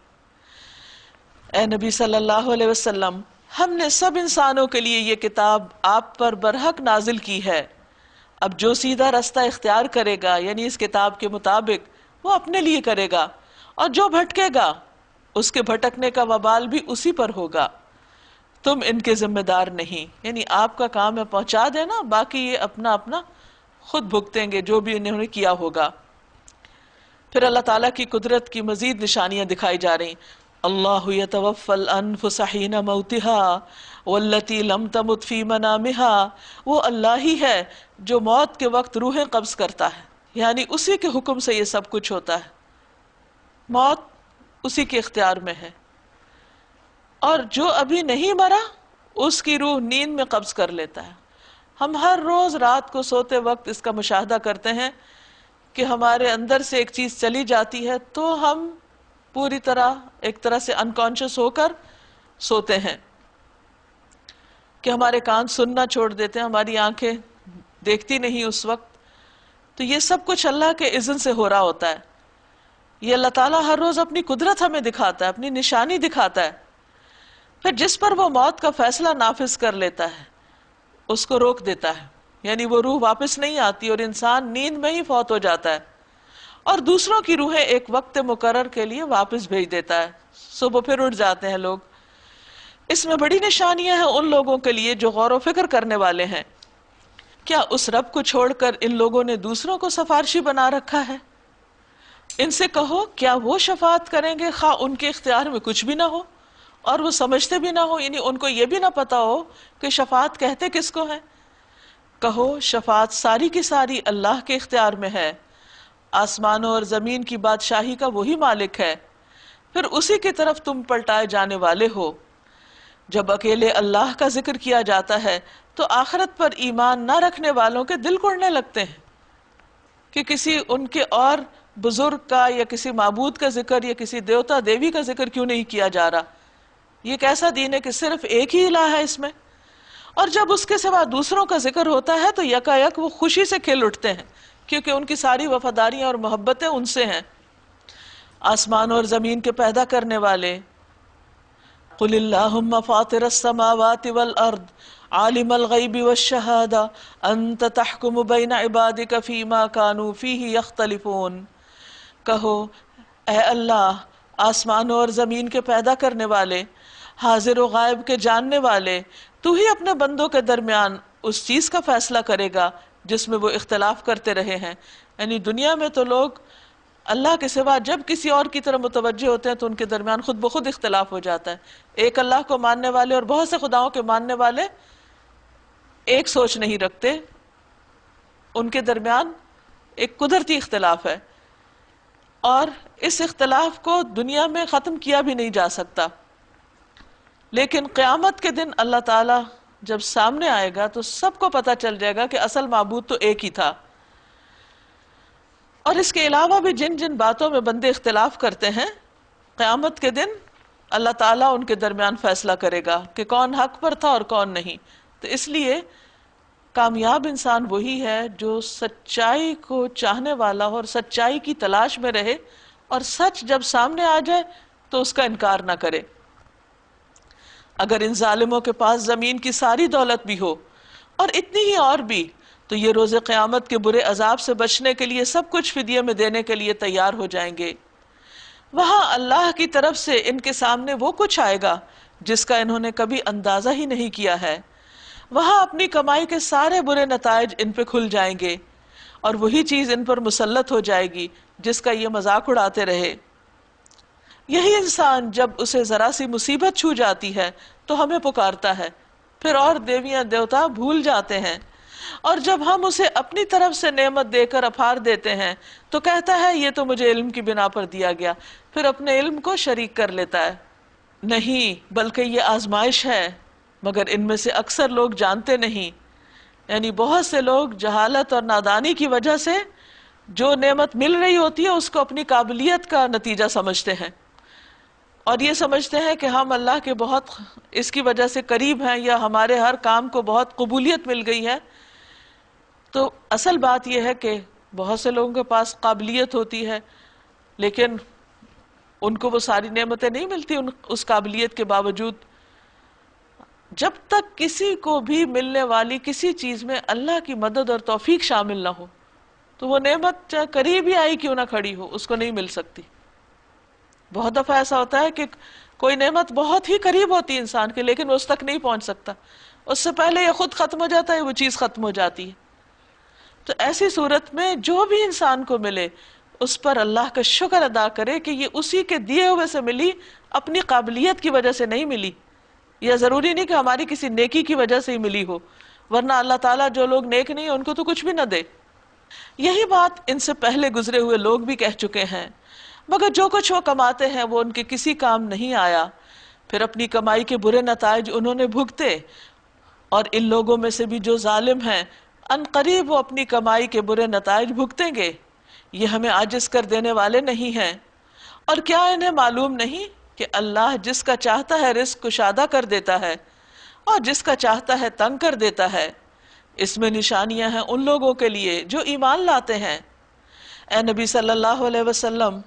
اے نبی صلی اللہ علیہ وسلم، ہم نے سب انسانوں کے لیے یہ کتاب آپ پر برحق نازل کی ہے، اب جو سیدھا رستہ اختیار کرے گا یعنی اس کتاب کے مطابق وہ اپنے لیے کرے گا، اور جو بھٹکے گا اس کے بھٹکنے کا وبال بھی اسی پر ہوگا، تم ان کے ذمہ دار نہیں، یعنی آپ کا کام ہے پہنچا دینا، باقی یہ اپنا اپنا خود بھگتیں گے جو بھی انہوں نے کیا ہوگا۔ پھر اللہ تعالیٰ کی قدرت کی مزید نشانیاں دکھائی جا رہی، اللہ یتوفی الانفس حین موتها واللتی لم تمت فی منامها، وہ اللہ ہی ہے جو موت کے وقت روحیں قبض کرتا ہے، یعنی اسی کے حکم سے یہ سب کچھ ہوتا ہے، موت اسی کے اختیار میں ہے، اور جو ابھی نہیں مرا اس کی روح نیند میں قبض کر لیتا ہے۔ ہم ہر روز رات کو سوتے وقت اس کا مشاہدہ کرتے ہیں کہ ہمارے اندر سے ایک چیز چلی جاتی ہے تو ہم پوری طرح ایک طرح سے انکانشس ہو کر سوتے ہیں، کہ ہمارے کان سننا چھوڑ دیتے ہیں، ہماری آنکھیں دیکھتی نہیں اس وقت، تو یہ سب کچھ اللہ کے اذن سے ہو رہا ہوتا ہے۔ یہ اللہ تعالیٰ ہر روز اپنی قدرت ہمیں دکھاتا ہے، اپنی نشانی دکھاتا ہے، پھر جس پر وہ موت کا فیصلہ نافذ کر لیتا ہے اس کو روک دیتا ہے، یعنی وہ روح واپس نہیں آتی اور انسان نیند میں ہی فوت ہو جاتا ہے، اور دوسروں کی روحیں ایک وقت مقرر کے لیے واپس بھیج دیتا ہے، صبح پھر اٹھ جاتے ہیں لوگ۔ اس میں بڑی نشانیاں ہیں ان لوگوں کے لیے جو غور و فکر کرنے والے ہیں۔ کیا اس رب کو چھوڑ کر ان لوگوں نے دوسروں کو سفارشی بنا رکھا ہے؟ ان سے کہو کیا وہ شفاعت کریں گے خواہ ان کے اختیار میں کچھ بھی نہ ہو اور وہ سمجھتے بھی نہ ہو، یعنی ان کو یہ بھی نہ پتا ہو کہ شفاعت کہتے کس کو ہے؟ کہو شفاعت ساری کی ساری اللہ کے اختیار میں ہے، آسمانوں اور زمین کی بادشاہی کا وہی مالک ہے، پھر اسی کی طرف تم پلٹائے جانے والے ہو۔ جب اکیلے اللہ کا ذکر کیا جاتا ہے تو آخرت پر ایمان نہ رکھنے والوں کے دل کڑنے لگتے ہیں کہ کسی ان کے اور بزرگ کا یا کسی معبود کا ذکر یا کسی دیوتا دیوی کا ذکر کیوں نہیں کیا جا رہا؟ یہ کیسا دین ہے کہ صرف ایک ہی الہ ہے اس میں؟ اور جب اس کے سوا دوسروں کا ذکر ہوتا ہے تو یکا یک وہ خوشی سے کھل اٹھتے ہیں، کیونکہ ان کی ساری وفاداریاں اور محبتیں ان سے ہیں۔ آسمان اور زمین کے پیدا کرنے والے، قل اللہم فاطر السماوات والارض عالم الغیب والشہادہ انت تحکم بین عبادک فیما کانوا فیہ یختلفون، کہو اے اللہ آسمانوں اور زمین کے پیدا کرنے والے، حاضر و غائب کے جاننے والے، تو ہی اپنے بندوں کے درمیان اس چیز کا فیصلہ کرے گا جس میں وہ اختلاف کرتے رہے ہیں۔ یعنی دنیا میں تو لوگ اللہ کے سوا جب کسی اور کی طرف متوجہ ہوتے ہیں تو ان کے درمیان خود بخود اختلاف ہو جاتا ہے، ایک اللہ کو ماننے والے اور بہت سے خداؤں کے ماننے والے ایک سوچ نہیں رکھتے، ان کے درمیان ایک قدرتی اختلاف ہے، اور اس اختلاف کو دنیا میں ختم کیا بھی نہیں جا سکتا، لیکن قیامت کے دن اللہ تعالیٰ جب سامنے آئے گا تو سب کو پتہ چل جائے گا کہ اصل معبود تو ایک ہی تھا۔ اور اس کے علاوہ بھی جن جن باتوں میں بندے اختلاف کرتے ہیں، قیامت کے دن اللہ تعالیٰ ان کے درمیان فیصلہ کرے گا کہ کون حق پر تھا اور کون نہیں۔ تو اس لیے کامیاب انسان وہی ہے جو سچائی کو چاہنے والا اور سچائی کی تلاش میں رہے، اور سچ جب سامنے آ جائے تو اس کا انکار نہ کرے۔ اگر ان ظالموں کے پاس زمین کی ساری دولت بھی ہو اور اتنی ہی اور بھی، تو یہ روز قیامت کے برے عذاب سے بچنے کے لیے سب کچھ فدیے میں دینے کے لیے تیار ہو جائیں گے۔ وہاں اللہ کی طرف سے ان کے سامنے وہ کچھ آئے گا جس کا انہوں نے کبھی اندازہ ہی نہیں کیا ہے، وہاں اپنی کمائی کے سارے برے نتائج ان پہ کھل جائیں گے، اور وہی چیز ان پر مسلط ہو جائے گی جس کا یہ مذاق اڑاتے رہے۔ یہی انسان جب اسے ذرا سی مصیبت چھو جاتی ہے تو ہمیں پکارتا ہے، پھر اور دیویاں دیوتا بھول جاتے ہیں، اور جب ہم اسے اپنی طرف سے نعمت دے کر افار دیتے ہیں تو کہتا ہے یہ تو مجھے علم کی بنا پر دیا گیا، پھر اپنے علم کو شریک کر لیتا ہے۔ نہیں، بلکہ یہ آزمائش ہے، مگر ان میں سے اکثر لوگ جانتے نہیں۔ یعنی بہت سے لوگ جہالت اور نادانی کی وجہ سے جو نعمت مل رہی ہوتی ہے اس کو اپنی قابلیت کا نتیجہ سمجھتے ہیں، اور یہ سمجھتے ہیں کہ ہم اللہ کے بہت اس کی وجہ سے قریب ہیں، یا ہمارے ہر کام کو بہت قبولیت مل گئی ہے۔ تو اصل بات یہ ہے کہ بہت سے لوگوں کے پاس قابلیت ہوتی ہے، لیکن ان کو وہ ساری نعمتیں نہیں ملتی اس قابلیت کے باوجود۔ جب تک کسی کو بھی ملنے والی کسی چیز میں اللہ کی مدد اور توفیق شامل نہ ہو تو وہ نعمت چاہے قریب ہی آئی کیوں نہ کھڑی ہو اس کو نہیں مل سکتی۔ بہت دفعہ ایسا ہوتا ہے کہ کوئی نعمت بہت ہی قریب ہوتی ہے انسان کے، لیکن وہ اس تک نہیں پہنچ سکتا، اس سے پہلے یہ خود ختم ہو جاتا ہے، وہ چیز ختم ہو جاتی ہے۔ تو ایسی صورت میں جو بھی انسان کو ملے اس پر اللہ کا شکر ادا کرے کہ یہ اسی کے دیے ہوئے سے ملی، اپنی قابلیت کی وجہ سے نہیں ملی، یا ضروری نہیں کہ ہماری کسی نیکی کی وجہ سے ہی ملی ہو، ورنہ اللہ تعالیٰ جو لوگ نیک نہیں ہیں ان کو تو کچھ بھی نہ دے۔ یہی بات ان سے پہلے گزرے ہوئے لوگ بھی کہہ چکے ہیں، مگر جو کچھ وہ کماتے ہیں وہ ان کے کسی کام نہیں آیا، پھر اپنی کمائی کے برے نتائج انہوں نے بھگتے، اور ان لوگوں میں سے بھی جو ظالم ہیں ان قریب وہ اپنی کمائی کے برے نتائج بھگتیں گے۔ یہ ہمیں عاجز کر دینے والے نہیں ہیں، اور کیا انہیں معلوم نہیں کہ اللہ جس کا چاہتا ہے رزق کشادہ کر دیتا ہے اور جس کا چاہتا ہے تنگ کر دیتا ہے۔ اس میں نشانیاں ہیں ان لوگوں کے لیے جو ایمان لاتے ہیں۔ اے نبی صلی اللہ علیہ وسلم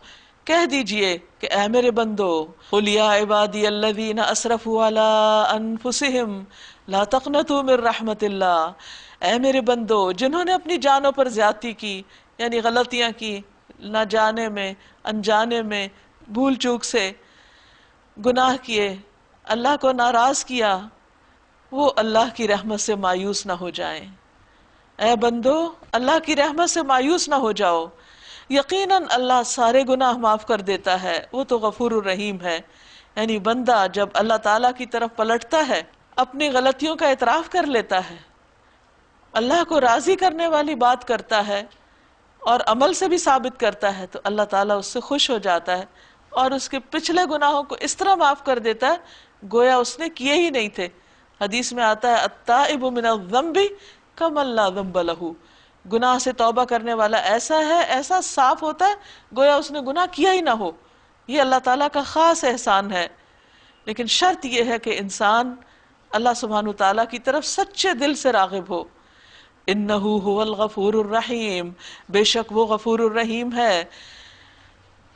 کہہ دیجئے کہ اے میرے بندو، قل یا عبادی الذین اسرفوا علی انفسہم لا تقنطوا من رحمت اللہ، اے میرے بندو جنہوں نے اپنی جانوں پر زیادتی کی، یعنی غلطیاں کی، نہ جانے میں، انجانے میں، بھول چوک سے گناہ کیے، اللہ کو ناراض کیا، وہ اللہ کی رحمت سے مایوس نہ ہو جائیں۔ اے بندو اللہ کی رحمت سے مایوس نہ ہو جاؤ، یقیناً اللہ سارے گناہ معاف کر دیتا ہے، وہ تو غفور الرحیم ہے۔ یعنی بندہ جب اللہ تعالیٰ کی طرف پلٹتا ہے، اپنی غلطیوں کا اعتراف کر لیتا ہے، اللہ کو راضی کرنے والی بات کرتا ہے اور عمل سے بھی ثابت کرتا ہے، تو اللہ تعالیٰ اس سے خوش ہو جاتا ہے اور اس کے پچھلے گناہوں کو اس طرح معاف کر دیتا ہے گویا اس نے کیے ہی نہیں تھے۔ حدیث میں آتا ہے التائب من الذنب کمن لا ذنب لہ، گناہ سے توبہ کرنے والا ایسا ہے، ایسا صاف ہوتا ہے گویا اس نے گناہ کیا ہی نہ ہو۔ یہ اللہ تعالیٰ کا خاص احسان ہے، لیکن شرط یہ ہے کہ انسان اللہ سبحانہ وتعالیٰ کی طرف سچے دل سے راغب ہو۔ انہ هو الغفور الرحیم، بے شک وہ غفور الرحیم ہے۔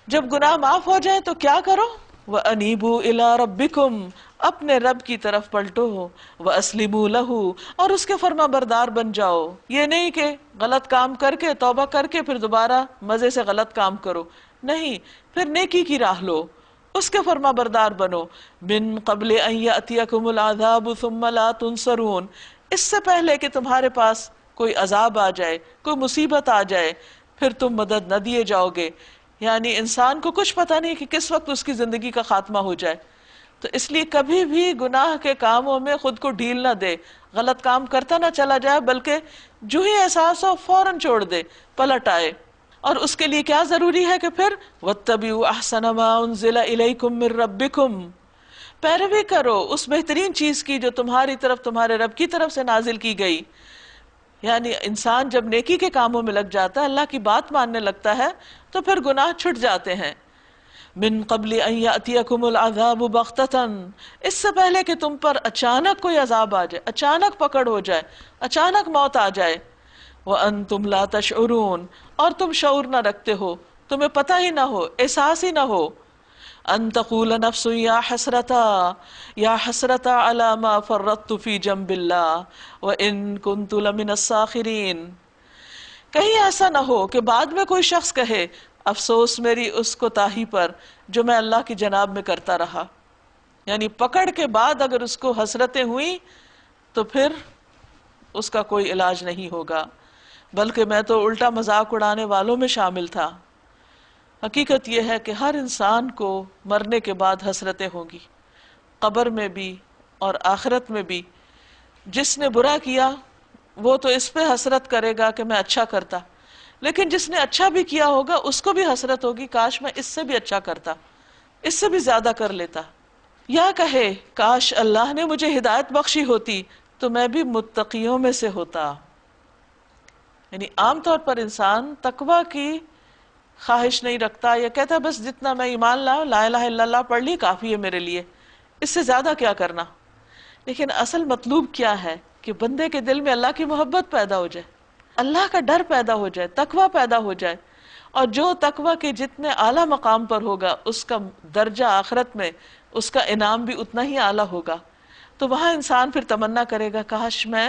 جب گناہ معاف ہو جائے تو کیا کرو؟ وَأَنِيبُوا إِلَىٰ رَبِّكُمْ، اپنے رب کی طرف پلٹو، وَأَسْلِمُوا لَهُ، اور اس کے فرما بردار بن جاؤ۔ یہ نہیں کہ غلط کام کر کے توبہ کر کے پھر دوبارہ مزے سے غلط کام کرو، نہیں، پھر نیکی کی راہ لو، اس کے فرما بردار بنو۔ من قبل ان یأتیکم العذاب ثم لا تنصرون، اس سے پہلے کہ تمہارے پاس کوئی عذاب آ جائے، کوئی مصیبت آ جائے، پھر تم مدد نہ دیے جاؤ گے۔ یعنی انسان کو کچھ پتہ نہیں کہ کس وقت اس کی زندگی کا خاتمہ ہو جائے، تو اس لیے کبھی بھی گناہ کے کاموں میں خود کو ڈھیل نہ دے، غلط کام کرتا نہ چلا جائے، بلکہ جو ہی احساس ہو فوراً چھوڑ دے، پلٹ آئے۔ اور اس کے لیے کیا ضروری ہے کہ پھر وَاتَّبِعُوا أَحْسَنَ مَا أُنزِلَ إِلَيْكُم مِّن رَّبِّكُمْ، پیروی کرو اس بہترین چیز کی جو تمہاری طرف تمہارے رب کی طرف سے نازل کی گئی۔ یعنی انسان جب نیکی کے کاموں میں لگ جاتا ہے، اللہ کی بات ماننے لگتا ہے، تو پھر گناہ چھٹ جاتے ہیں۔ من قبل ان یأتیکم العذاب بغتۃ، اس سے پہلے کہ تم پر اچانک کوئی عذاب آ جائے، اچانک پکڑ ہو جائے، اچانک موت آ جائے۔ وانتم لا تشعرون، اور تم شعور نہ رکھتے ہو، تمہیں پتہ ہی نہ ہو، احساس ہی نہ ہو۔ ان تقول نفس یا حسرتا علی ما فرطت فی جنب اللہ وان کنت لمن الساخرین، کہیں ایسا نہ ہو کہ بعد میں کوئی شخص کہے افسوس میری اس کوتاہی پر جو میں اللہ کی جناب میں کرتا رہا۔ یعنی پکڑ کے بعد اگر اس کو حسرتیں ہوئیں تو پھر اس کا کوئی علاج نہیں ہوگا، بلکہ میں تو الٹا مذاق اڑانے والوں میں شامل تھا۔ حقیقت یہ ہے کہ ہر انسان کو مرنے کے بعد حسرتیں ہوں گی، قبر میں بھی اور آخرت میں بھی۔ جس نے برا کیا وہ تو اس پہ حسرت کرے گا کہ میں اچھا کرتا، لیکن جس نے اچھا بھی کیا ہوگا اس کو بھی حسرت ہوگی کاش میں اس سے بھی اچھا کرتا، اس سے بھی زیادہ کر لیتا. یا کہے کاش اللہ نے مجھے ہدایت بخشی ہوتی تو میں بھی متقیوں میں سے ہوتا. یعنی عام طور پر انسان تقوی کی خواہش نہیں رکھتا، یا کہتا ہے بس جتنا میں ایمان لاؤں، لا الہ الا اللہ پڑھ لی کافی ہے میرے لیے، اس سے زیادہ کیا کرنا. لیکن اصل مطلوب کیا ہے کہ بندے کے دل میں اللہ کی محبت پیدا ہو جائے، اللہ کا ڈر پیدا ہو جائے، تقوی پیدا ہو جائے. اور جو تقوی کے جتنے اعلیٰ مقام پر ہوگا اس کا درجہ آخرت میں، اس کا انعام بھی اتنا ہی اعلیٰ ہوگا. تو وہاں انسان پھر تمنا کرے گا کاش میں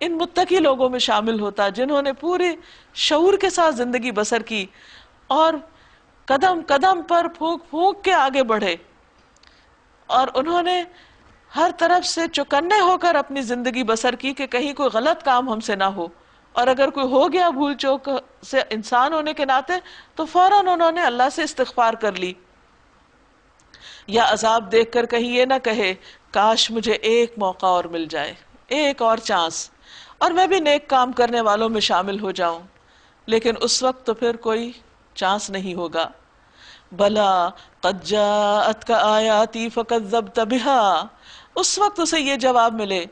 ان متقی لوگوں میں شامل ہوتا جنہوں نے پورے شعور کے ساتھ زندگی بسر کی اور قدم قدم پر پھونک پھونک کے آگے بڑھے، اور انہوں نے ہر طرف سے چوکنے ہو کر اپنی زندگی بسر کی کہ کہیں کوئی غلط کام ہم سے نہ ہو، اور اگر کوئی ہو گیا بھول چوک سے انسان ہونے کے ناطے تو فوراً انہوں نے اللہ سے استغفار کر لی. یا عذاب دیکھ کر کہیں یہ نہ کہے کاش مجھے ایک موقع اور مل جائے، ایک اور چانس، اور میں بھی نیک کام کرنے والوں میں شامل ہو جاؤں. لیکن اس وقت تو پھر کوئی چانس نہیں ہوگا. بلا قد جاءتک آیاتی فکذبت بہا، اس وقت اسے یہ جواب ملے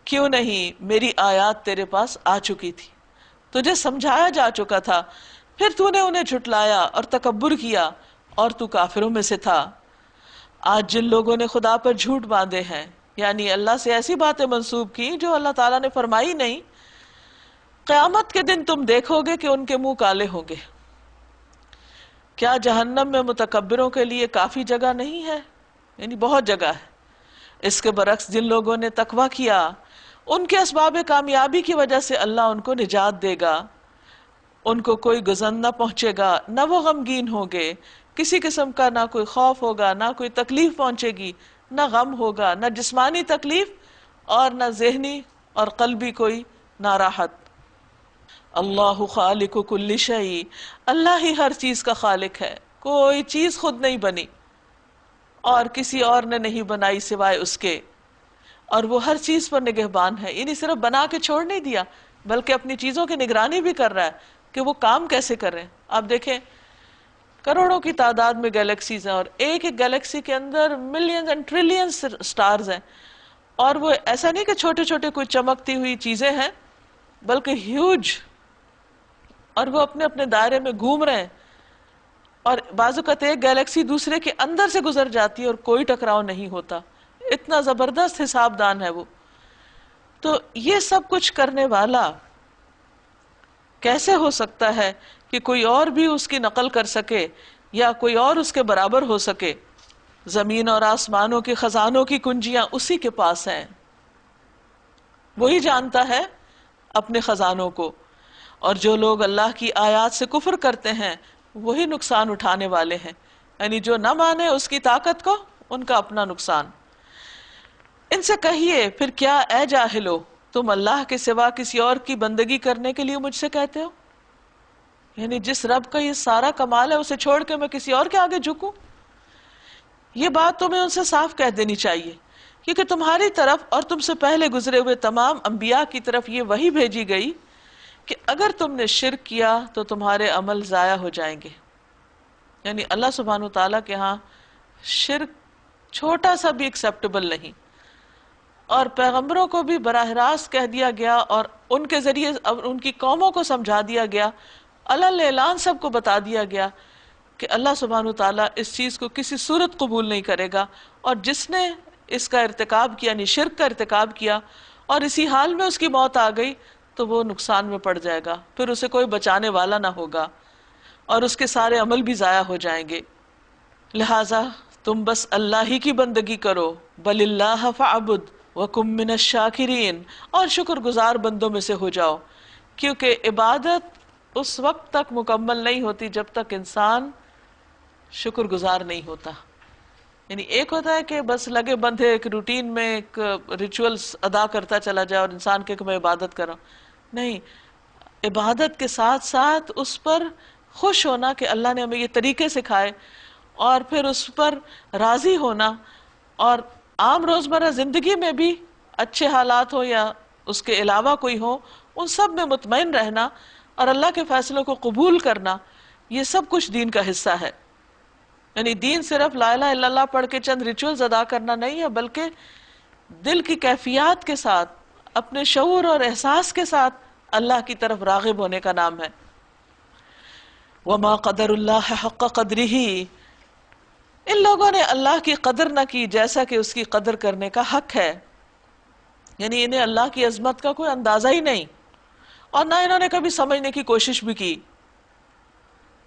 کیوں نہیں میری آیات تیرے پاس آ چکی تھی، تجھے سمجھایا جا چکا تھا، پھر تو نے انہیں جھٹلایا اور تکبر کیا اور تو کافروں میں سے تھا. آج جن لوگوں نے خدا پر جھوٹ باندھے ہیں، یعنی اللہ سے ایسی باتیں منسوب کی جو اللہ تعالیٰ نے فرمائی نہیں، قیامت کے دن تم دیکھو گے کہ ان کے منہ کالے ہوں گے. کیا جہنم میں متکبروں کے لیے کافی جگہ نہیں ہے؟ یعنی بہت جگہ ہے. اس کے برعکس جن لوگوں نے تقوی کیا ان کے اسباب کامیابی کی وجہ سے اللہ ان کو نجات دے گا، ان کو کوئی گزن نہ پہنچے گا، نہ وہ غمگین ہوں گے، کسی قسم کا نہ کوئی خوف ہوگا، نہ کوئی تکلیف پہنچے گی، نہ غم ہوگا، نہ جسمانی تکلیف اور نہ ذہنی اور قلبی کوئی ناراحت. اللہ خالق کل شیء، اللہ ہی ہر چیز کا خالق ہے، کوئی چیز خود نہیں بنی اور کسی اور نے نہیں بنائی سوائے اس کے، اور وہ ہر چیز پر نگہبان ہے. یعنی صرف بنا کے چھوڑ نہیں دیا بلکہ اپنی چیزوں کی نگرانی بھی کر رہا ہے کہ وہ کام کیسے کر رہے ہیں. آپ دیکھیں کروڑوں کی تعداد میں گیلیکسیز ہیں، اور ایک ایک گیلیکسی کے اندر ملینز اینڈ ٹریلینز سٹارز ہیں، اور وہ ایسا نہیں کہ چھوٹے چھوٹے کوئی چمکتی ہوئی چیزیں ہیں بلکہ ہیوج، اور وہ اپنے اپنے دائرے میں گھوم رہے ہیں، اور بعض اوقات ایک گیلیکسی دوسرے کے اندر سے گزر جاتی ہے اور کوئی ٹکراؤ نہیں ہوتا. اتنا زبردست حساب دان ہے وہ. تو یہ سب کچھ کرنے والا کیسے ہو سکتا ہے کہ کوئی اور بھی اس کی نقل کر سکے یا کوئی اور اس کے برابر ہو سکے؟ زمین اور آسمانوں کے خزانوں کی کنجیاں اسی کے پاس ہیں، وہی جانتا ہے اپنے خزانوں کو. اور جو لوگ اللہ کی آیات سے کفر کرتے ہیں وہی نقصان اٹھانے والے ہیں، یعنی جو نہ مانے اس کی طاقت کو، ان کا اپنا نقصان. ان سے کہیے پھر کیا اے جاہلو تم اللہ کے سوا کسی اور کی بندگی کرنے کے لیے مجھ سے کہتے ہو؟ یعنی جس رب کا یہ سارا کمال ہے اسے چھوڑ کے میں کسی اور کے آگے جھکوں؟ یہ بات تمہیں ان سے صاف کہہ دینی چاہیے، کیونکہ تمہاری طرف اور تم سے پہلے گزرے ہوئے تمام انبیاء کی طرف یہ وحی بھیجی گئی کہ اگر تم نے شرک کیا تو تمہارے عمل ضائع ہو جائیں گے. یعنی اللہ سبحانہ و تعالیٰ کے ہاں شرک چھوٹا سا بھی ایکسیپٹیبل نہیں، اور پیغمبروں کو بھی براہ راست کہہ دیا گیا اور ان کے ذریعے ان کی قوموں کو سمجھا دیا گیا، علل اعلان سب کو بتا دیا گیا کہ اللہ سبحانہ و تعالیٰ اس چیز کو کسی صورت قبول نہیں کرے گا، اور جس نے اس کا ارتکاب کیا، یعنی شرک کا ارتکاب کیا اور اسی حال میں اس کی موت آ گئی تو وہ نقصان میں پڑ جائے گا، پھر اسے کوئی بچانے والا نہ ہوگا اور اس کے سارے عمل بھی ضائع ہو جائیں گے. لہٰذا تم بس اللہ ہی کی بندگی کرو، بل اللہ فاعبد وکم من الشاکرین، اور شکر گزار بندوں میں سے ہو جاؤ، کیونکہ عبادت اس وقت تک مکمل نہیں ہوتی جب تک انسان شکر گزار نہیں ہوتا. یعنی ایک ہوتا ہے کہ بس لگے بندھے ایک روٹین میں ایک ریچولز ادا کرتا چلا جائے اور انسان کہ میں عبادت کروں، نہیں، عبادت کے ساتھ ساتھ اس پر خوش ہونا کہ اللہ نے ہمیں یہ طریقے سکھائے، اور پھر اس پر راضی ہونا، اور عام روزمرہ زندگی میں بھی اچھے حالات ہو یا اس کے علاوہ کوئی ہو، ان سب میں مطمئن رہنا اور اللہ کے فیصلوں کو قبول کرنا، یہ سب کچھ دین کا حصہ ہے. یعنی دین صرف لا الہ الا اللہ پڑھ کے چند ریچولز ادا کرنا نہیں ہے، بلکہ دل کی کیفیات کے ساتھ، اپنے شعور اور احساس کے ساتھ اللہ کی طرف راغب ہونے کا نام ہے. وما قدر اللہ حق قدرہ، ان لوگوں نے اللہ کی قدر نہ کی جیسا کہ اس کی قدر کرنے کا حق ہے. یعنی انہیں اللہ کی عظمت کا کوئی اندازہ ہی نہیں، اور نہ انہوں نے کبھی سمجھنے کی کوشش بھی کی،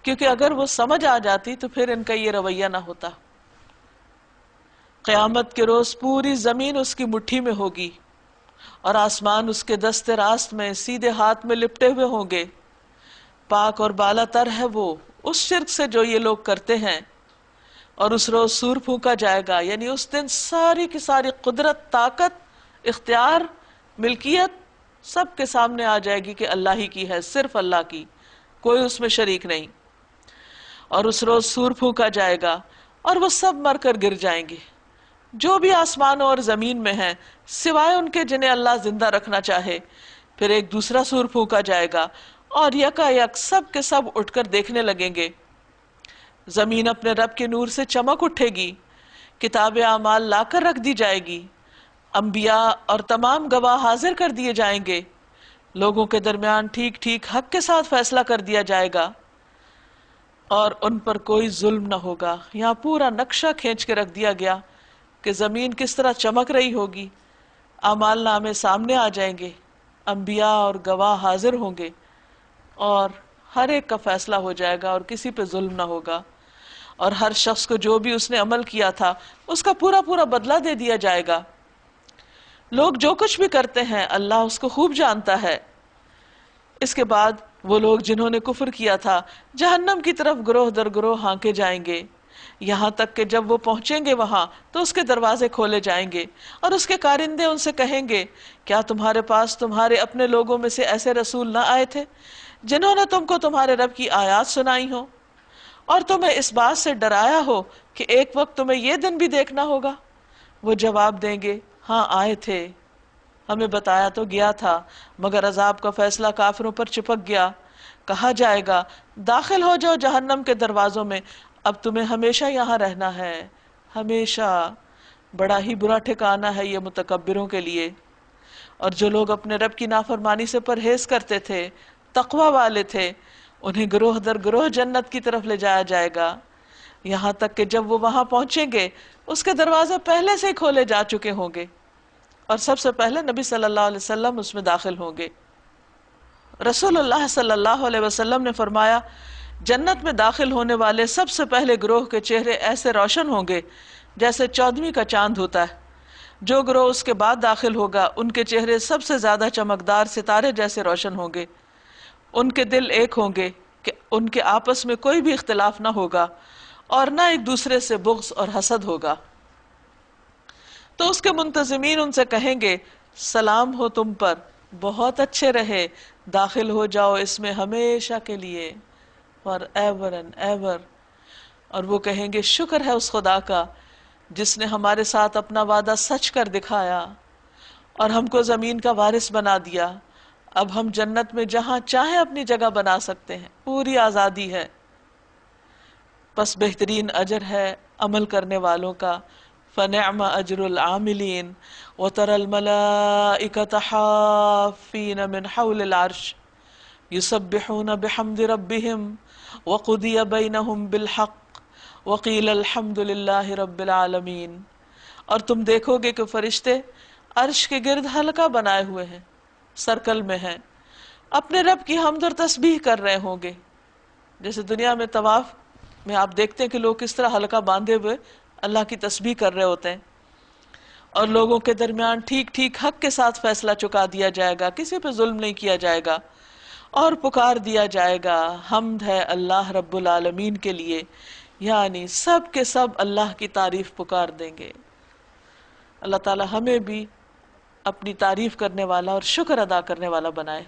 کیونکہ اگر وہ سمجھ آ جاتی تو پھر ان کا یہ رویہ نہ ہوتا. قیامت کے روز پوری زمین اس کی مٹھی میں ہوگی اور آسمان اس کے دست راست میں سیدھے ہاتھ میں لپٹے ہوئے ہوں گے. پاک اور بالا تر ہے وہ اس شرک سے جو یہ لوگ کرتے ہیں. اور اس روز سور پھونکا جائے گا، یعنی اس دن ساری کی ساری قدرت، طاقت، اختیار، ملکیت سب کے سامنے آ جائے گی کہ اللہ ہی کی ہے، صرف اللہ کی، کوئی اس میں شریک نہیں. اور اس روز سور پھونکا جائے گا اور وہ سب مر کر گر جائیں گے، جو بھی آسمانوں اور زمین میں ہیں، سوائے ان کے جنہیں اللہ زندہ رکھنا چاہے. پھر ایک دوسرا سور پھونکا جائے گا اور یکا یک سب کے سب اٹھ کر دیکھنے لگیں گے. زمین اپنے رب کے نور سے چمک اٹھے گی، کتاب اعمال لا کر رکھ دی جائے گی، انبیاء اور تمام گواہ حاضر کر دیے جائیں گے. لوگوں کے درمیان ٹھیک ٹھیک حق کے ساتھ فیصلہ کر دیا جائے گا اور ان پر کوئی ظلم نہ ہوگا. یہاں پورا نقشہ کھینچ کے رکھ دیا گیا کہ زمین کس طرح چمک رہی ہوگی، اعمال نامے سامنے آ جائیں گے، انبیاء اور گواہ حاضر ہوں گے اور ہر ایک کا فیصلہ ہو جائے گا اور کسی پہ ظلم نہ ہوگا. اور ہر شخص کو جو بھی اس نے عمل کیا تھا اس کا پورا پورا بدلہ دے دیا جائے گا. لوگ جو کچھ بھی کرتے ہیں اللہ اس کو خوب جانتا ہے. اس کے بعد وہ لوگ جنہوں نے کفر کیا تھا جہنم کی طرف گروہ در گروہ ہانکے جائیں گے، یہاں تک کہ جب وہ پہنچیں گے وہاں تو اس کے دروازے کھولے جائیں گے اور اس کے کارندے ان سے کہیں گے کیا تمہارے پاس تمہارے اپنے لوگوں میں سے ایسے رسول نہ آئے تھے جنہوں نے تم کو تمہارے رب کی آیات سنائی ہو اور تمہیں اس بات سے ڈرایا ہو کہ ایک وقت تمہیں یہ دن بھی دیکھنا ہوگا؟ وہ جواب دیں گے ہاں آئے تھے، ہمیں بتایا تو گیا تھا مگر عذاب کا فیصلہ کافروں پر چپک گیا. کہا جائے گا داخل ہو جاؤ جہنم کے دروازوں میں، اب تمہیں ہمیشہ یہاں رہنا ہے، ہمیشہ. بڑا ہی برا ٹھکانہ ہے یہ متکبروں کے لیے. اور جو لوگ اپنے رب کی نافرمانی سے پرہیز کرتے تھے، تقوی والے تھے، انہیں گروہ در گروہ جنت کی طرف لے جایا جائے گا، یہاں تک کہ جب وہ وہاں پہنچیں گے اس کے دروازے پہلے سے ہی کھولے جا چکے ہوں گے اور سب سے پہلے نبی صلی اللہ علیہ وسلم اس میں داخل ہوں گے. رسول اللہ صلی اللہ علیہ وسلم نے فرمایا جنت میں داخل ہونے والے سب سے پہلے گروہ کے چہرے ایسے روشن ہوں گے جیسے 14ویں کا چاند ہوتا ہے. جو گروہ اس کے بعد داخل ہوگا ان کے چہرے سب سے زیادہ چمکدار ستارے جیسے روشن ہوں گے. ان کے دل ایک ہوں گے کہ ان کے آپس میں کوئی بھی اختلاف نہ ہوگا اور نہ ایک دوسرے سے بغض اور حسد ہوگا. تو اس کے منتظمین ان سے کہیں گے سلام ہو تم پر، بہت اچھے رہے، داخل ہو جاؤ اس میں ہمیشہ کے لیے، فار ایور اینڈ ایور. اور وہ کہیں گے شکر ہے اس خدا کا جس نے ہمارے ساتھ اپنا وعدہ سچ کر دکھایا اور ہم کو زمین کا وارث بنا دیا. اب ہم جنت میں جہاں چاہیں اپنی جگہ بنا سکتے ہیں، پوری آزادی ہے. پس بہترین اجر ہے عمل کرنے والوں کا. فنعم اجر العاملین وترى الملائکۃ حافین من حول العرش یسبحون بحمد ربهم وقضی بینہم بالحق وقیل الحمد للہ رب العالمین. اور تم دیکھو گے کہ فرشتے عرش کے گرد حلقہ بنائے ہوئے ہیں، سرکل میں ہیں، اپنے رب کی حمد اور تسبیح کر رہے ہوں گے. جیسے دنیا میں طواف میں آپ دیکھتے ہیں کہ لوگ کس طرح حلقہ باندھے ہوئے اللہ کی تسبیح کر رہے ہوتے ہیں. اور لوگوں کے درمیان ٹھیک ٹھیک حق کے ساتھ فیصلہ چکا دیا جائے گا، کسی پہ ظلم نہیں کیا جائے گا اور پکار دیا جائے گا حمد ہے اللہ رب العالمین کے لیے. یعنی سب کے سب اللہ کی تعریف پکار دیں گے. اللہ تعالی ہمیں بھی اپنی تعریف کرنے والا اور شکر ادا کرنے والا بنائے.